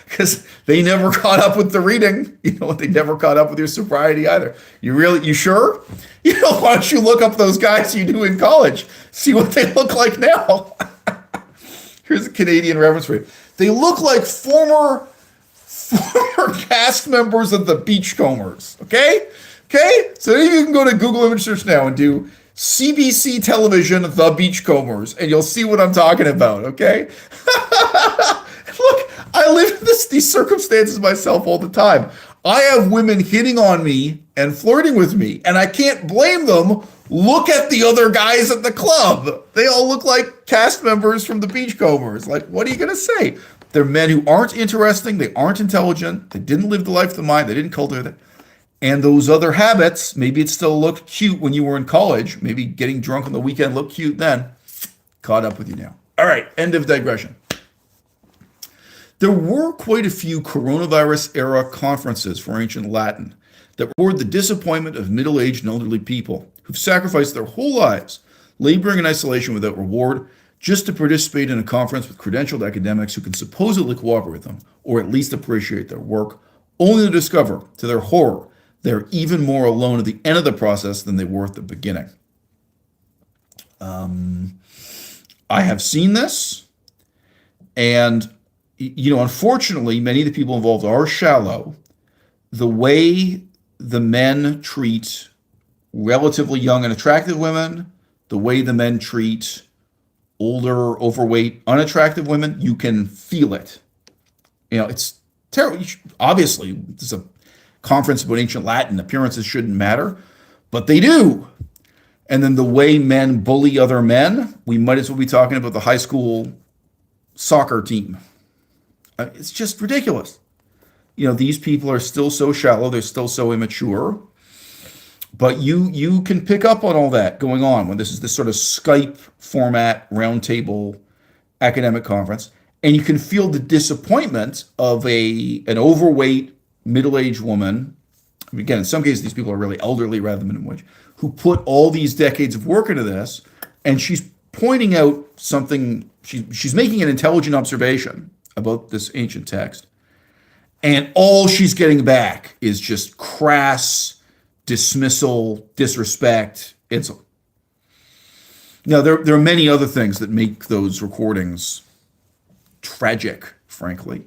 because they never caught up with the reading. They never caught up with your sobriety either. You sure? Why don't you look up those guys you knew in college? See what they look like now. Here's a Canadian reference for you. They look like former cast members of the Beachcombers. Okay? So you can go to Google image search now and do CBC television, The Beachcombers, and you'll see what I'm talking about, okay? Look, I live in these circumstances myself all the time. I have women hitting on me and flirting with me, and I can't blame them. Look at the other guys at the club. They all look like cast members from The Beachcombers. Like, what are you going to say? They're men who aren't interesting, they aren't intelligent, they didn't live the life of the mind, they didn't cultivate it. And those other habits, maybe it still looked cute when you were in college. Maybe getting drunk on the weekend looked cute then. Caught up with you now. All right, end of digression. There were quite a few coronavirus-era conferences for ancient Latin that record the disappointment of middle-aged and elderly people who've sacrificed their whole lives laboring in isolation without reward just to participate in a conference with credentialed academics who can supposedly cooperate with them or at least appreciate their work, only to discover, to their horror, they're even more alone at the end of the process than they were at the beginning. I have seen this, and unfortunately, many of the people involved are shallow. The way the men treat relatively young and attractive women, the way the men treat older, overweight, unattractive women, you can feel it. It's terrible. Obviously, this is a conference about ancient Latin. Appearances shouldn't matter, but they do. And then the way men bully other men, we might as well be talking about the high school soccer team. It's just ridiculous. These people are still so shallow. They're still so immature. But you can pick up on all that going on when this is this sort of Skype format roundtable academic conference. And you can feel the disappointment of an overweight, middle-aged woman. Again, in some cases, these people are really elderly rather than middle-aged, who put all these decades of work into this. And she's pointing out something, she's making an intelligent observation about this ancient text. And all she's getting back is just crass dismissal, disrespect, insult. Now, there are many other things that make those recordings tragic, frankly.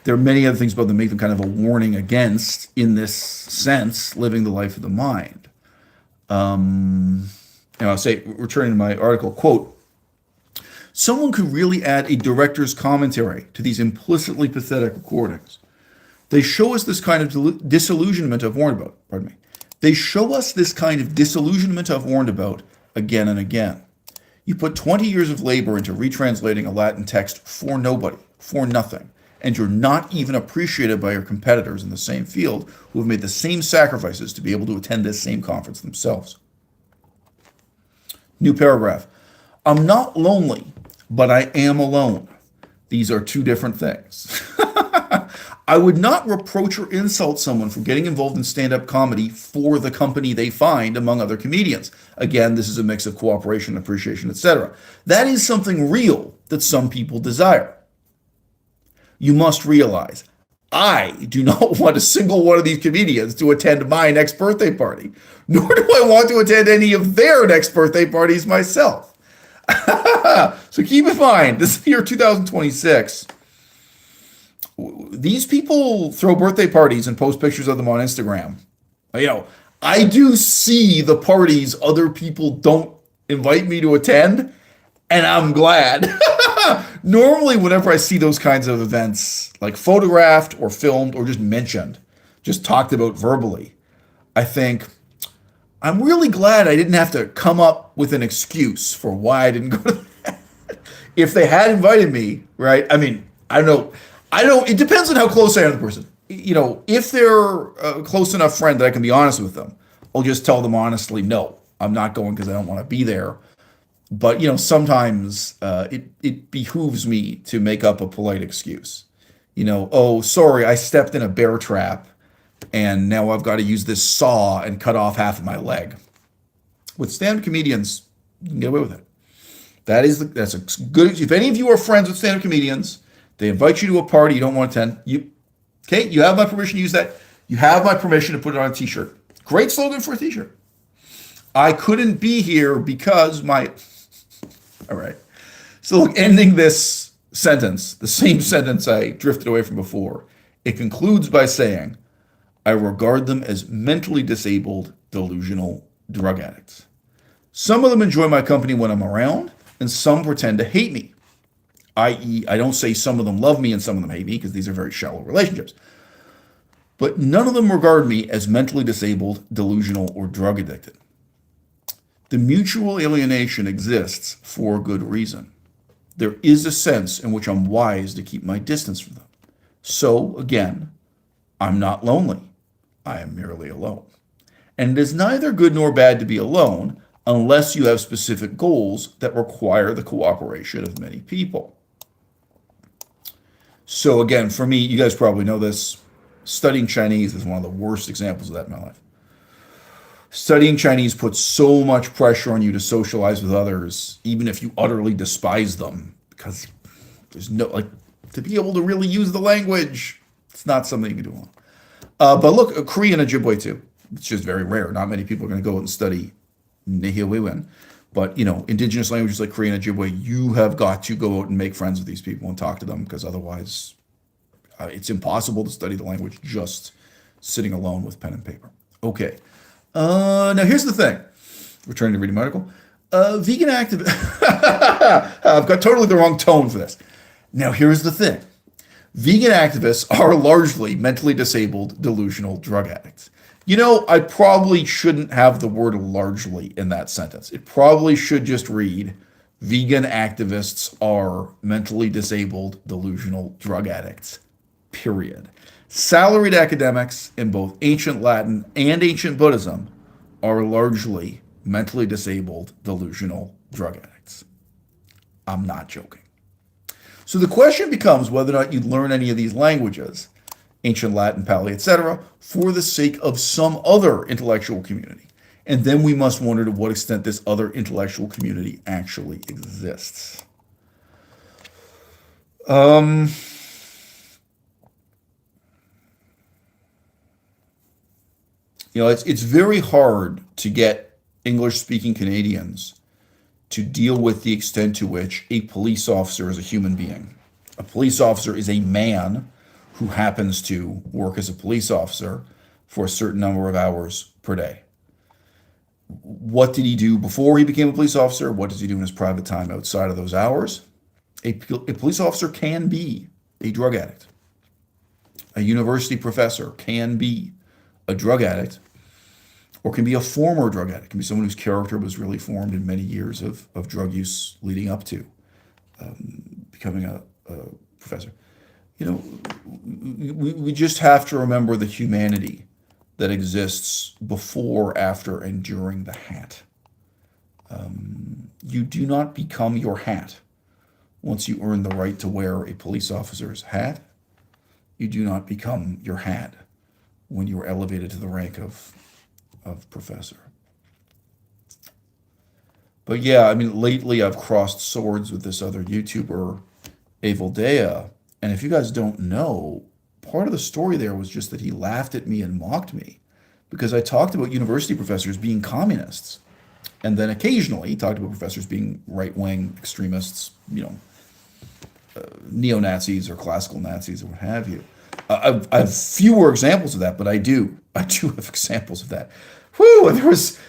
There are many other things about them that make them kind of a warning against, in this sense, living the life of the mind. I'll say, returning to my article, quote, someone could really add a director's commentary to these implicitly pathetic recordings. They show us this kind of disillusionment I've warned about. Pardon me. They show us this kind of disillusionment I've warned about again and again. You put 20 years of labor into retranslating a Latin text for nobody, for nothing, and you're not even appreciated by your competitors in the same field who have made the same sacrifices to be able to attend this same conference themselves. New paragraph. I'm not lonely, but I am alone. These are two different things. I would not reproach or insult someone for getting involved in stand-up comedy for the company they find among other comedians. Again, this is a mix of cooperation, appreciation, etc. That is something real that some people desire. You must realize, I do not want a single one of these comedians to attend my next birthday party, nor do I want to attend any of their next birthday parties myself. So keep in mind, this is the year 2026. These people throw birthday parties and post pictures of them on Instagram. I do see the parties other people don't invite me to attend, and I'm glad. Normally, whenever I see those kinds of events, like photographed or filmed or just mentioned, just talked about verbally, I think, I'm really glad I didn't have to come up with an excuse for why I didn't go to that. If they had invited me, right? I mean, I don't know. It depends on how close I am to the person. If they're a close enough friend that I can be honest with them, I'll just tell them honestly, no, I'm not going because I don't want to be there. But, sometimes it behooves me to make up a polite excuse. Oh, sorry, I stepped in a bear trap and now I've got to use this saw and cut off half of my leg. With stand-up comedians, you can get away with it. That's a good, if any of you are friends with stand-up comedians, they invite you to a party you don't want to attend, you have my permission to use that. You have my permission to put it on a t-shirt. Great slogan for a t-shirt. I couldn't be here because all right. So look, ending this sentence, the same sentence I drifted away from before, it concludes by saying, I regard them as mentally disabled, delusional drug addicts. Some of them enjoy my company when I'm around, and some pretend to hate me. I.e., I don't say some of them love me and some of them hate me, because these are very shallow relationships. But none of them regard me as mentally disabled, delusional, or drug addicted. The mutual alienation exists for a good reason. There is a sense in which I'm wise to keep my distance from them. So, again, I'm not lonely. I am merely alone. And it is neither good nor bad to be alone unless you have specific goals that require the cooperation of many people. So again, for me, you guys probably know this, Studying Chinese is one of the worst examples of that in my life. Studying Chinese puts so much pressure on you to socialize with others, even if you utterly despise them, because there's no, like, to be able to really use the language, it's not something you can do alone. But look, Korean and Ojibwe too. It's just very rare. Not many people are going to go out and study Nehiawewen. But, indigenous languages like Korean and Ojibwe, you have got to go out and make friends with these people and talk to them, because otherwise it's impossible to study the language just sitting alone with pen and paper. Okay. Now here's the thing. Returning to reading my article. Vegan activists. I've got totally the wrong tone for this. Now here's the thing. Vegan activists are largely mentally disabled, delusional drug addicts. I probably shouldn't have the word largely in that sentence. It probably should just read, vegan activists are mentally disabled, delusional drug addicts, period. Salaried academics in both ancient Latin and ancient Buddhism are largely mentally disabled, delusional drug addicts. I'm not joking. So the question becomes whether or not you learn any of these languages, ancient Latin, Pali, etc., for the sake of some other intellectual community. And then we must wonder to what extent this other intellectual community actually exists. It's very hard to get English-speaking Canadians to deal with the extent to which a police officer is a human being. A police officer is a man who happens to work as a police officer for a certain number of hours per day. What did he do before he became a police officer? What does he do in his private time outside of those hours? A police officer can be a drug addict. A university professor can be a drug addict, or can be a former drug addict. It can be someone whose character was really formed in many years of drug use leading up to becoming a professor. We just have to remember the humanity that exists before, after, and during the hat. You do not become your hat once you earn the right to wear a police officer's hat. You do not become your hat when you are elevated to the rank of professor. But yeah, lately I've crossed swords with this other YouTuber, Avildea, and if you guys don't know, part of the story there was just that he laughed at me and mocked me because I talked about university professors being communists. And then occasionally he talked about professors being right-wing extremists, neo-Nazis or classical Nazis or what have you. I have fewer examples of that, but I do have examples of that. Whew,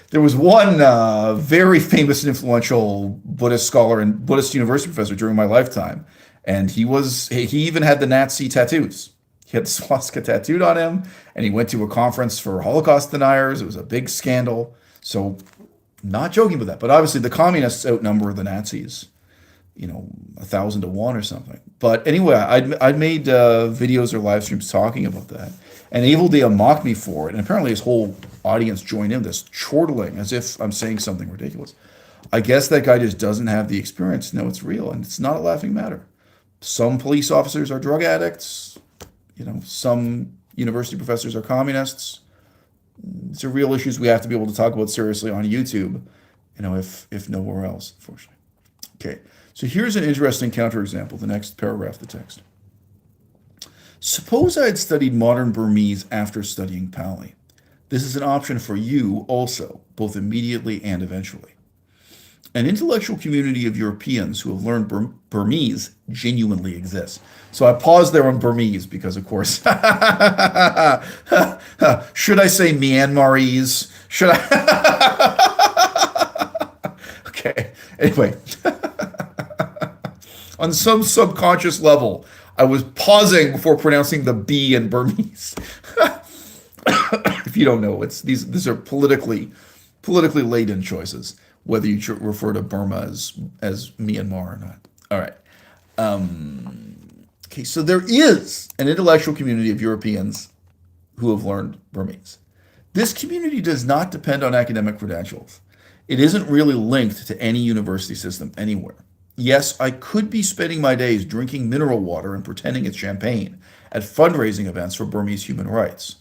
there was one very famous and influential Buddhist scholar and Buddhist university professor during my lifetime, and he even had the Nazi tattoos. He had the swastika tattooed on him, and he went to a conference for Holocaust deniers. It was a big scandal. So, not joking about that, but obviously the communists outnumber the Nazis, 1,000 to 1 or something. But anyway, I'd made videos or live streams talking about that. And Avildea mocked me for it. And apparently his whole audience joined in this, chortling as if I'm saying something ridiculous. I guess that guy just doesn't have the experience to know it's real. And it's not a laughing matter. Some police officers are drug addicts. Some university professors are communists. These are real issues we have to be able to talk about seriously on YouTube, if nowhere else, unfortunately. Okay. So here's an interesting counterexample, the next paragraph of the text. Suppose I had studied modern Burmese after studying Pali. This is an option for you also, both immediately and eventually. An intellectual community of Europeans who have learned Burmese genuinely exists. So I paused there on Burmese because, of course, should I say Myanmarese? Should I? Okay. Anyway. On some subconscious level, I was pausing before pronouncing the B in Burmese. If you don't know, these are politically laden choices, whether you refer to Burma as Myanmar or not. All right. Okay, so there is an intellectual community of Europeans who have learned Burmese. This community does not depend on academic credentials. It isn't really linked to any university system anywhere. Yes, I could be spending my days drinking mineral water and pretending it's champagne, at fundraising events for Burmese human rights,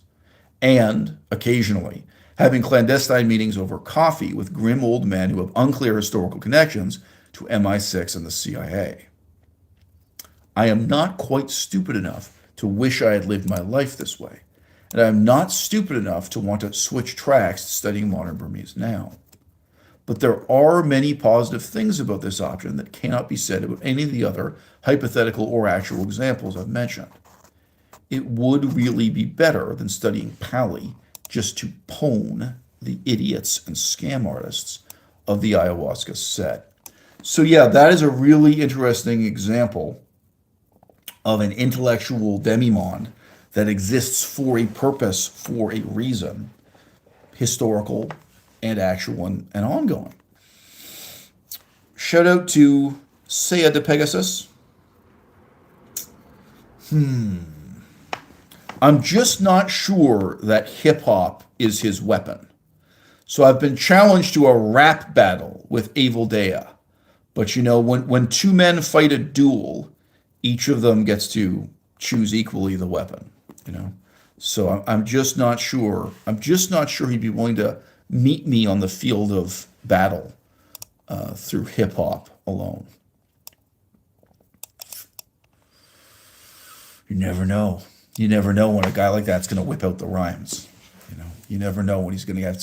and, occasionally, having clandestine meetings over coffee with grim old men who have unclear historical connections to MI6 and the CIA. I am not quite stupid enough to wish I had lived my life this way, and I am not stupid enough to want to switch tracks to studying modern Burmese now. But there are many positive things about this option that cannot be said about any of the other hypothetical or actual examples I've mentioned. It would really be better than studying Pali just to pwn the idiots and scam artists of the ayahuasca set. So yeah, that is a really interesting example of an intellectual demimonde that exists for a purpose, for a reason, historical and actual and ongoing. Shout out to Saya de Pegasus. I'm just not sure that hip hop is his weapon. So I've been challenged to a rap battle with Evil Dea. But you know, when two men fight a duel, each of them gets to choose equally the weapon, you know? So I'm just not sure. I'm just not sure he'd be willing to meet me on the field of battle through hip hop alone. You never know. You never know when a guy like that's going to whip out the rhymes. You know, you never know when he's going to have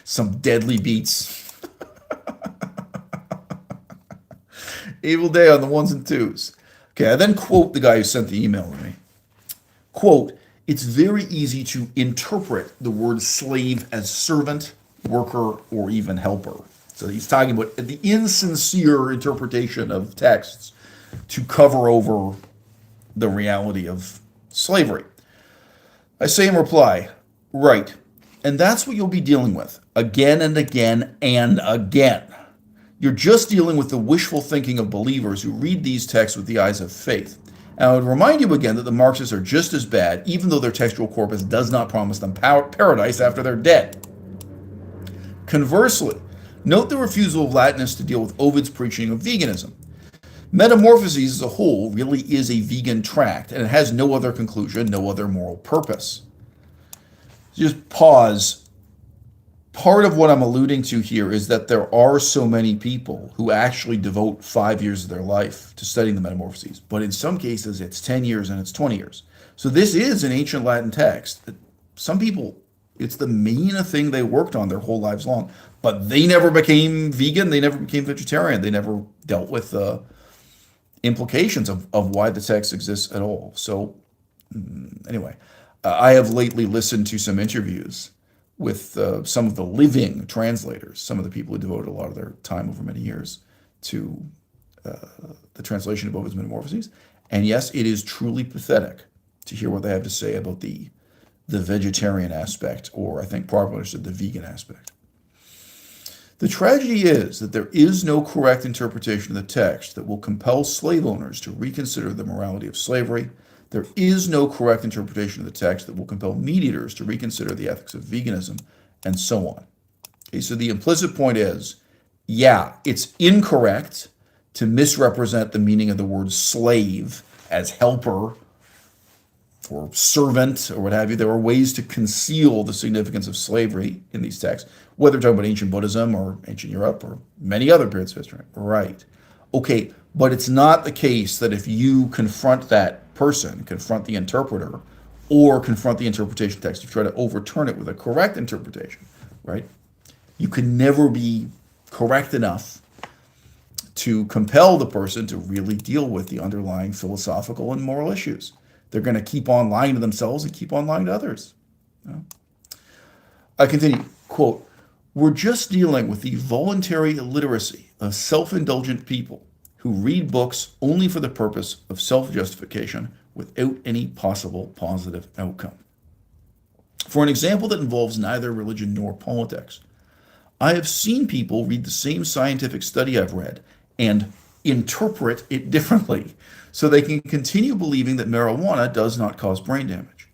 some deadly beats. Evil Day on the ones and twos. Okay, I then quote the guy who sent the email to me. Quote, it's very easy to interpret the word slave as servant, worker, or even helper. So he's talking about the insincere interpretation of texts to cover over the reality of slavery. I say in reply, right, and that's what you'll be dealing with again and again and again. You're just dealing with the wishful thinking of believers who read these texts with the eyes of faith. And I would remind you again that the Marxists are just as bad, even though their textual corpus does not promise them paradise after they're dead. Conversely, note the refusal of Latinists to deal with Ovid's preaching of veganism. Metamorphoses as a whole really is a vegan tract, and it has no other conclusion, no other moral purpose. Just pause. Part of what I'm alluding to here is that there are so many people who actually devote 5 years of their life to studying the Metamorphoses, but in some cases it's 10 years and it's 20 years. So this is an ancient Latin text. Some people, it's the main thing they worked on their whole lives long, but they never became vegan, they never became vegetarian, they never dealt with the implications of why the text exists at all. So anyway, I have lately listened to some interviews with some of the living translators, some of the people who devoted a lot of their time over many years to the translation of Ovid's Metamorphoses. And yes, it is truly pathetic to hear what they have to say about the vegetarian aspect, or I think properly understood, the vegan aspect. The tragedy is that there is no correct interpretation of the text that will compel slave owners to reconsider the morality of slavery. There is no correct interpretation of the text that will compel meat eaters to reconsider the ethics of veganism, and so on. Okay, so the implicit point is, yeah, it's incorrect to misrepresent the meaning of the word slave as helper or servant or what have you. There are ways to conceal the significance of slavery in these texts, whether we're talking about ancient Buddhism or ancient Europe or many other periods of history. Right. Okay, but it's not the case that if you confront that person, confront the interpreter, or confront the interpretation text, you try to overturn it with a correct interpretation, right? You can never be correct enough to compel the person to really deal with the underlying philosophical and moral issues. They're going to keep on lying to themselves and keep on lying to others. You know? I continue, quote, we're just dealing with the voluntary illiteracy of self-indulgent people who read books only for the purpose of self-justification without any possible positive outcome. For an example that involves neither religion nor politics, I have seen people read the same scientific study I've read and interpret it differently so they can continue believing that marijuana does not cause brain damage.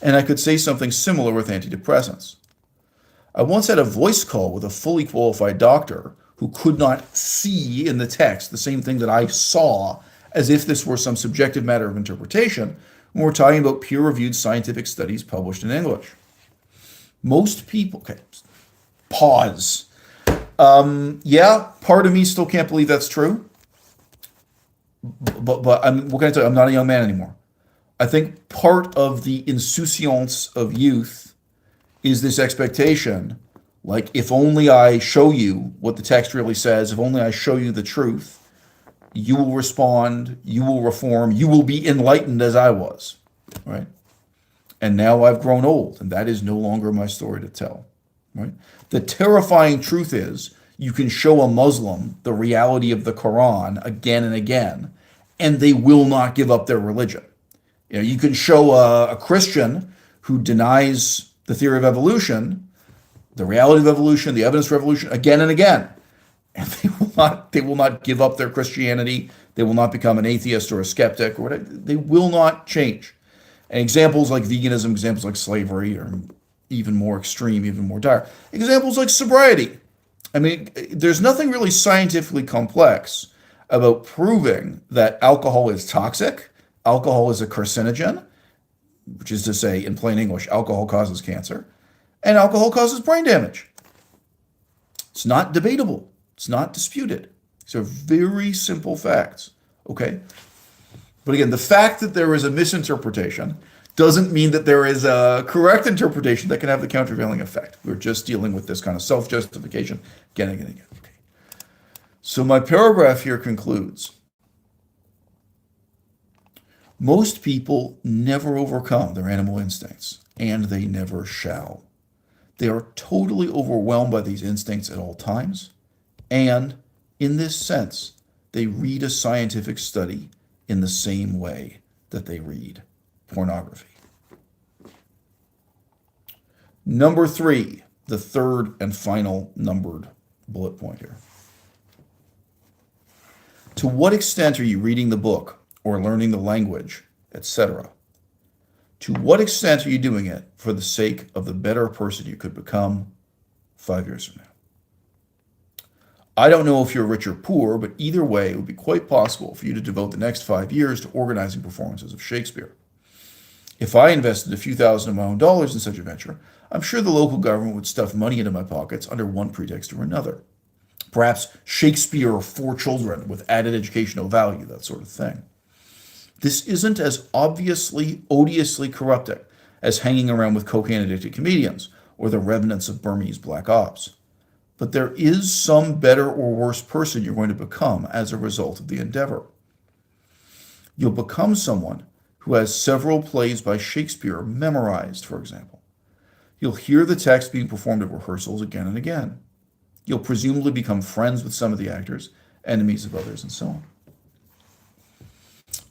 And I could say something similar with antidepressants. I once had a voice call with a fully qualified doctor who could not see in the text the same thing that I saw as if this were some subjective matter of interpretation when we're talking about peer-reviewed scientific studies published in English. Most people, okay, pause. Yeah, part of me still can't believe that's true. But what can I tell you? I'm not a young man anymore. I think part of the insouciance of youth is this expectation, like, if only I show you what the text really says, if only I show you the truth, you will respond, you will reform, you will be enlightened as I was, right? And now I've grown old, and that is no longer my story to tell, right? The terrifying truth is you can show a Muslim the reality of the Quran again and again, and they will not give up their religion. You know, you can show a Christian who denies the theory of evolution, the reality of evolution, the evidence for evolution, again and again, and they will not give up their Christianity. They will not become an atheist or a skeptic or whatever. They will not change. And examples like veganism, examples like slavery are even more extreme, even more dire. Examples like sobriety. I mean, there's nothing really scientifically complex about proving that alcohol is toxic, alcohol is a carcinogen, which is to say, in plain English, alcohol causes cancer, and alcohol causes brain damage. It's not debatable. It's not disputed. These are very simple facts, okay? But again, the fact that there is a misinterpretation doesn't mean that there is a correct interpretation that can have the countervailing effect. We're just dealing with this kind of self-justification again and again and again. Okay. So my paragraph here concludes. Most people never overcome their animal instincts, and they never shall. They are totally overwhelmed by these instincts at all times, and in this sense, they read a scientific study in the same way that they read pornography. Number 3, the third and final numbered bullet point here. To what extent are you reading the book or learning the language, etc.? To what extent are you doing it for the sake of the better person you could become 5 years from now? I don't know if you're rich or poor, but either way, it would be quite possible for you to devote the next 5 years to organizing performances of Shakespeare. If I invested a few thousand of my own dollars in such a venture, I'm sure the local government would stuff money into my pockets under one pretext or another. Perhaps Shakespeare for children with added educational value, that sort of thing. This isn't as obviously, odiously corrupting as hanging around with cocaine-addicted comedians or the remnants of Burmese black ops. But there is some better or worse person you're going to become as a result of the endeavor. You'll become someone who has several plays by Shakespeare memorized, for example. You'll hear the text being performed at rehearsals again and again. You'll presumably become friends with some of the actors, enemies of others, and so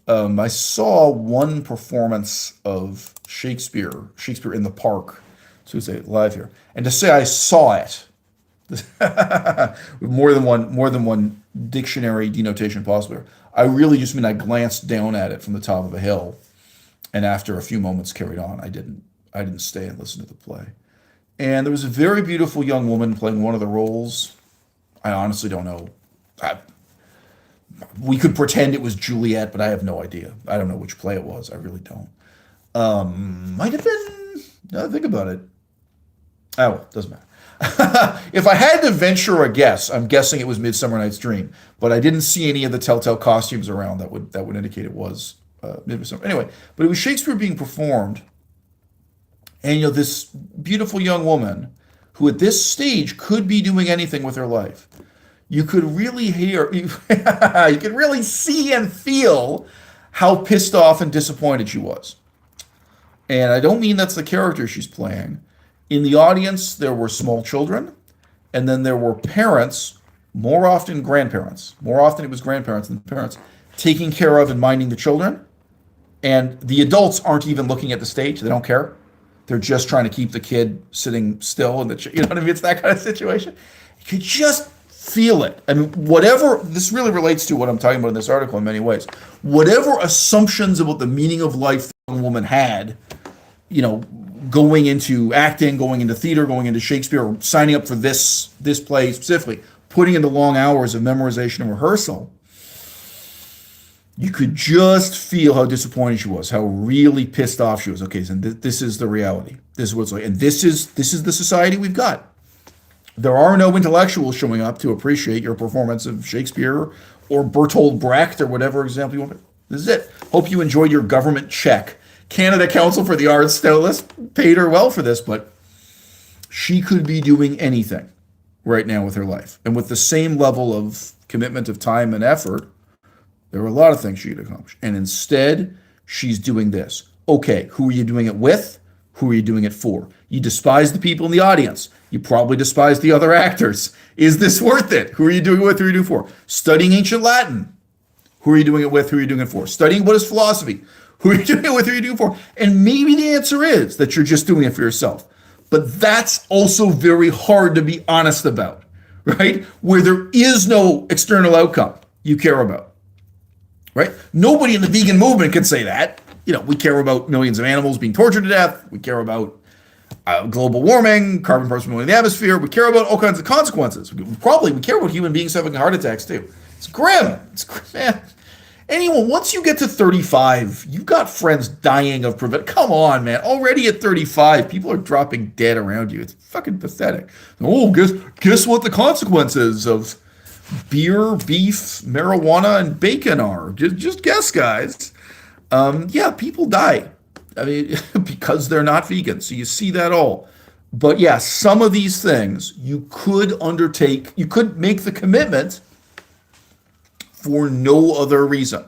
on. I saw one performance of Shakespeare in the Park, so to say live here. And to say I saw it, with more than one dictionary denotation possible, I really just mean I glanced down at it from the top of a hill, and after a few moments carried on. I didn't stay and listen to the play. And there was a very beautiful young woman playing one of the roles. I honestly don't know. We could pretend it was Juliet, but I have no idea. I don't know which play it was. I really don't. Might have been. Now that I think about it. Oh, well, doesn't matter. If I had to venture a guess, I'm guessing it was Midsummer Night's Dream, but I didn't see any of the telltale costumes around that would indicate it was Midsummer. Anyway, but it was Shakespeare being performed, and this beautiful young woman who at this stage could be doing anything with her life. You could really hear, you could really see and feel how pissed off and disappointed she was. And I don't mean that's the character she's playing. In the audience, there were small children, and then there were parents, more often grandparents. More often it was grandparents than parents, taking care of and minding the children. And the adults aren't even looking at the stage. They don't care. They're just trying to keep the kid sitting still. You know what I mean? It's that kind of situation. You could just feel it. I mean, this really relates to what I'm talking about in this article in many ways. Whatever assumptions about the meaning of life the young woman had, going into acting, going into theater, going into Shakespeare, or signing up for this play specifically, putting in the long hours of memorization and rehearsal, You could just feel how disappointed she was, how really pissed off she was. Okay, so this is the reality. This is what's like, and this is the society we've got. There are no intellectuals showing up to appreciate your performance of Shakespeare or Bertolt Brecht or whatever example you want. This is it. Hope you enjoyed your government check. Canada Council for the Arts doubtless paid her well for this, but she could be doing anything right now with her life. And with the same level of commitment of time and effort, there were a lot of things she could accomplish. And instead, she's doing this. Okay, who are you doing it with? Who are you doing it for? You despise the people in the audience. You probably despise the other actors. Is this worth it? Who are you doing it with? Who are you doing it for? Studying ancient Latin. Who are you doing it with? Who are you doing it for? Studying Buddhist philosophy. Who are you doing it with? Who are you doing it for? And maybe the answer is that you're just doing it for yourself. But that's also very hard to be honest about, right? Where there is no external outcome you care about. Right? Nobody in the vegan movement can say that. We care about millions of animals being tortured to death. We care about global warming, carbon parts per million in the atmosphere. We care about all kinds of consequences. We care about human beings having heart attacks too. It's grim. Man. Anyone, once you get to 35, you've got friends dying of Come on, man. Already at 35, people are dropping dead around you. It's fucking pathetic. Oh, guess what the consequences of beer, beef, marijuana, and bacon are. Just guess, guys. Yeah, people die. I mean, because they're not vegan. So you see that all. But yeah, some of these things you could undertake, you could make the commitment for no other reason.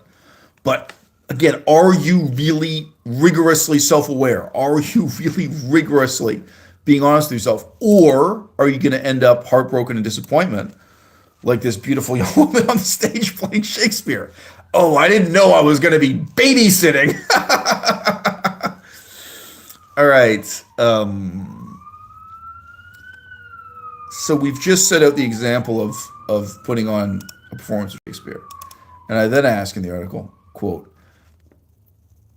But again, are you really rigorously self-aware? Are you really rigorously being honest with yourself? Or are you going to end up heartbroken and disappointment like this beautiful young woman on the stage playing Shakespeare? Oh, I didn't know I was going to be babysitting. All right. So we've just set out the example of putting on a performance of Shakespeare. And I then ask in the article, quote,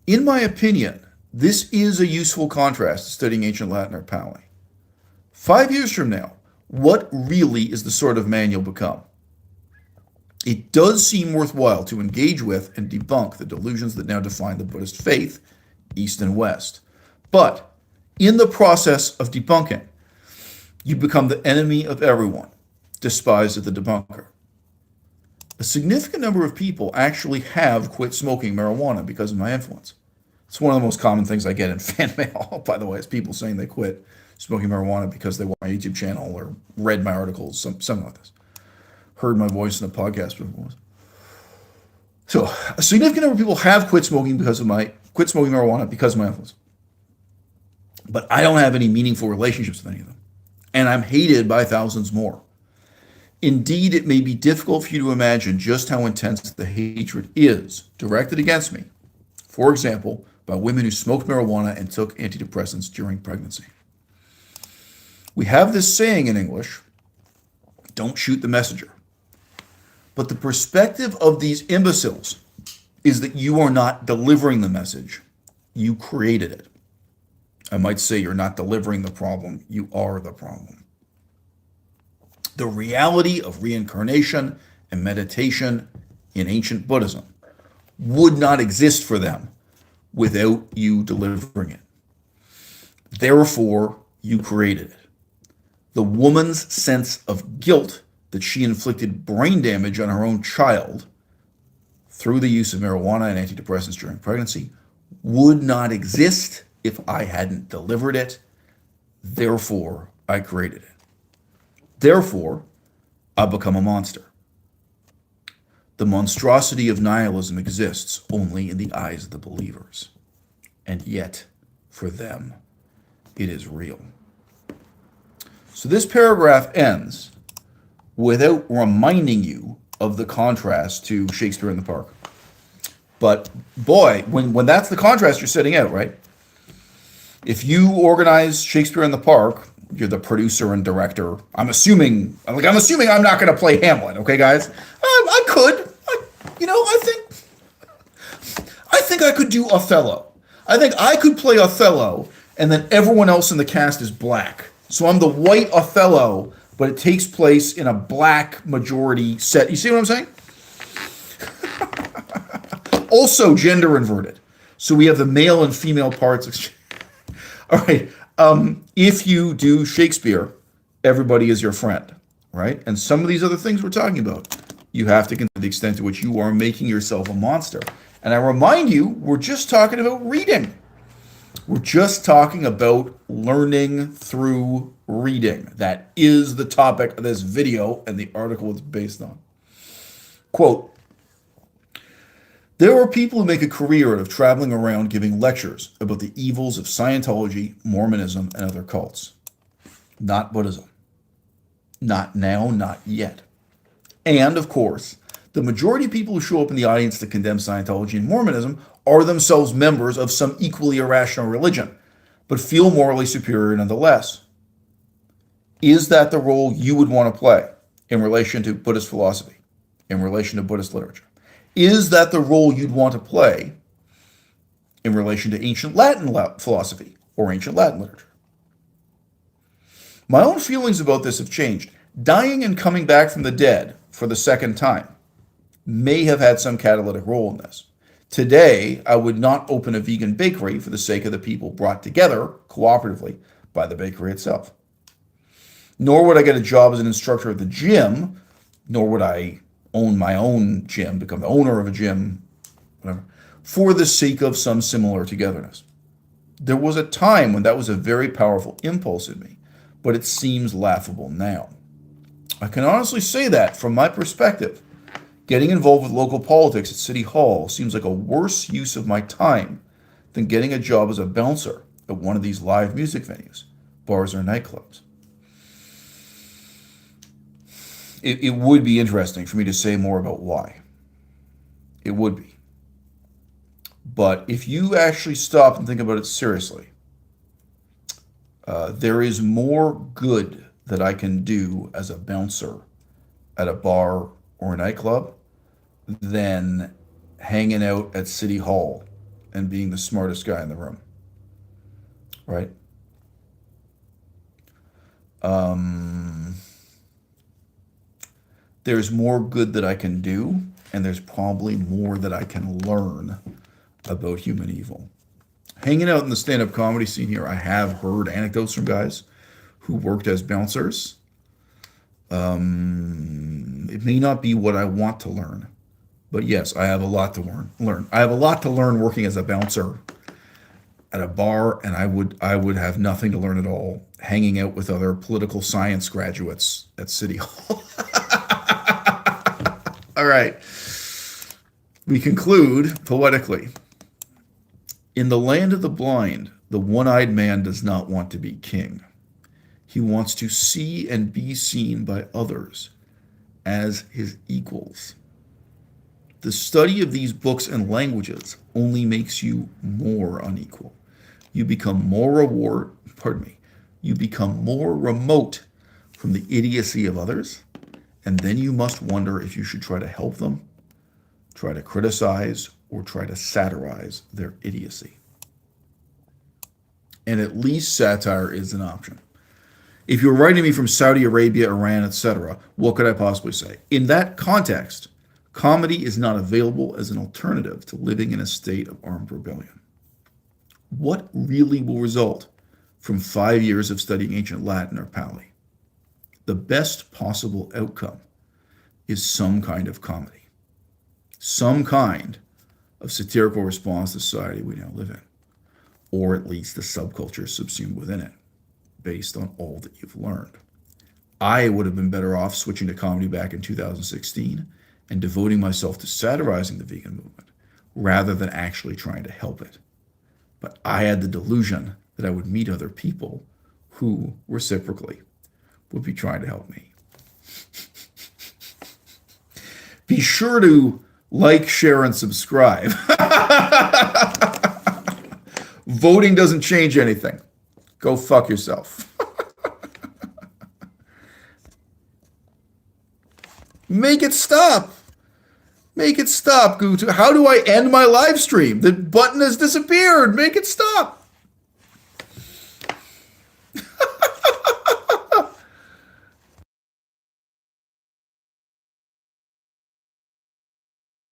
in my opinion, this is a useful contrast to studying ancient Latin or Pali. 5 years from now, what really is the sort of man you'll become? It does seem worthwhile to engage with and debunk the delusions that now define the Buddhist faith, East and West. But in the process of debunking, you become the enemy of everyone, despised of the debunker. A significant number of people actually have quit smoking marijuana because of my influence. It's one of the most common things I get in fan mail, by the way, is people saying they quit smoking marijuana because they watched my YouTube channel or read my articles, something like this. Heard my voice in a podcast before. So a significant number of people have quit smoking marijuana because of my influence. But I don't have any meaningful relationships with any of them. And I'm hated by thousands more. Indeed, it may be difficult for you to imagine just how intense the hatred is directed against me. For example, by women who smoked marijuana and took antidepressants during pregnancy. We have this saying in English, don't shoot the messenger. But the perspective of these imbeciles is that you are not delivering the message. You created it. I might say you're not delivering the problem. You are the problem. The reality of reincarnation and meditation in ancient Buddhism would not exist for them without you delivering it. Therefore, you created it. The woman's sense of guilt that she inflicted brain damage on her own child through the use of marijuana and antidepressants during pregnancy would not exist if I hadn't delivered it. Therefore, I created it. Therefore, I become a monster. The monstrosity of nihilism exists only in the eyes of the believers. And yet, for them, it is real. So this paragraph ends without reminding you of the contrast to Shakespeare in the Park. But boy, when that's the contrast you're setting out, right? If you organize Shakespeare in the Park, you're the producer and director. I'm assuming I'm not going to play Hamlet, okay, guys? I could. I think I could do Othello. I think I could play Othello, and then everyone else in the cast is black. So I'm the white Othello, but it takes place in a black majority set. You see what I'm saying? also gender inverted. So we have the male and female parts. All right. If you do Shakespeare, everybody is your friend, right? And some of these other things we're talking about, you have to consider the extent to which you are making yourself a monster. And I remind you, we're just talking about reading. We're just talking about learning through reading. That is the topic of this video and the article it's based on. Quote, there are people who make a career out of traveling around giving lectures about the evils of Scientology, Mormonism, and other cults. Not Buddhism. Not now, not yet. And, of course, the majority of people who show up in the audience to condemn Scientology and Mormonism are themselves members of some equally irrational religion, but feel morally superior nonetheless. Is that the role you would want to play in relation to Buddhist philosophy, in relation to Buddhist literature? Is that the role you'd want to play in relation to ancient Latin philosophy or ancient Latin literature? My own feelings about this have changed. Dying and coming back from the dead for the second time may have had some catalytic role in this. Today, I would not open a vegan bakery for the sake of the people brought together cooperatively by the bakery itself. Nor would I get a job as an instructor at the gym, nor would I own my own gym, become the owner of a gym, whatever, for the sake of some similar togetherness. There was a time when that was a very powerful impulse in me, but it seems laughable now. I can honestly say that from my perspective, getting involved with local politics at City Hall seems like a worse use of my time than getting a job as a bouncer at one of these live music venues, bars or nightclubs. It would be interesting for me to say more about why. It would be. But if you actually stop and think about it seriously, there is more good that I can do as a bouncer at a bar or a nightclub than hanging out at City Hall and being the smartest guy in the room. Right? There's more good that I can do, and there's probably more that I can learn about human evil. Hanging out in the stand-up comedy scene here, I have heard anecdotes from guys who worked as bouncers. It may not be what I want to learn, but yes, I have a lot to learn. I have a lot to learn working as a bouncer at a bar, and I would have nothing to learn at all hanging out with other political science graduates at City Hall. All right. We conclude poetically. In the land of the blind, the one-eyed man does not want to be king. He wants to see and be seen by others as his equals. The study of these books and languages only makes you more unequal. You become more you become more remote from the idiocy of others, and then you must wonder if you should try to help them, try to criticize, or try to satirize their idiocy. And at least satire is an option. If you're writing me from Saudi Arabia, Iran, etc., what could I possibly say? In that context, comedy is not available as an alternative to living in a state of armed rebellion. What really will result from 5 years of studying ancient Latin or Pali? The best possible outcome is some kind of comedy, some kind of satirical response to society we now live in, or at least the subculture subsumed within it, based on all that you've learned. I would have been better off switching to comedy back in 2016 and devoting myself to satirizing the vegan movement rather than actually trying to help it. But I had the delusion that I would meet other people who, reciprocally, would be trying to help me. Be sure to like, share, and subscribe. Voting doesn't change anything. Go fuck yourself. Make it stop. Make it stop, Gutu. How do I end my live stream? The button has disappeared. Make it stop.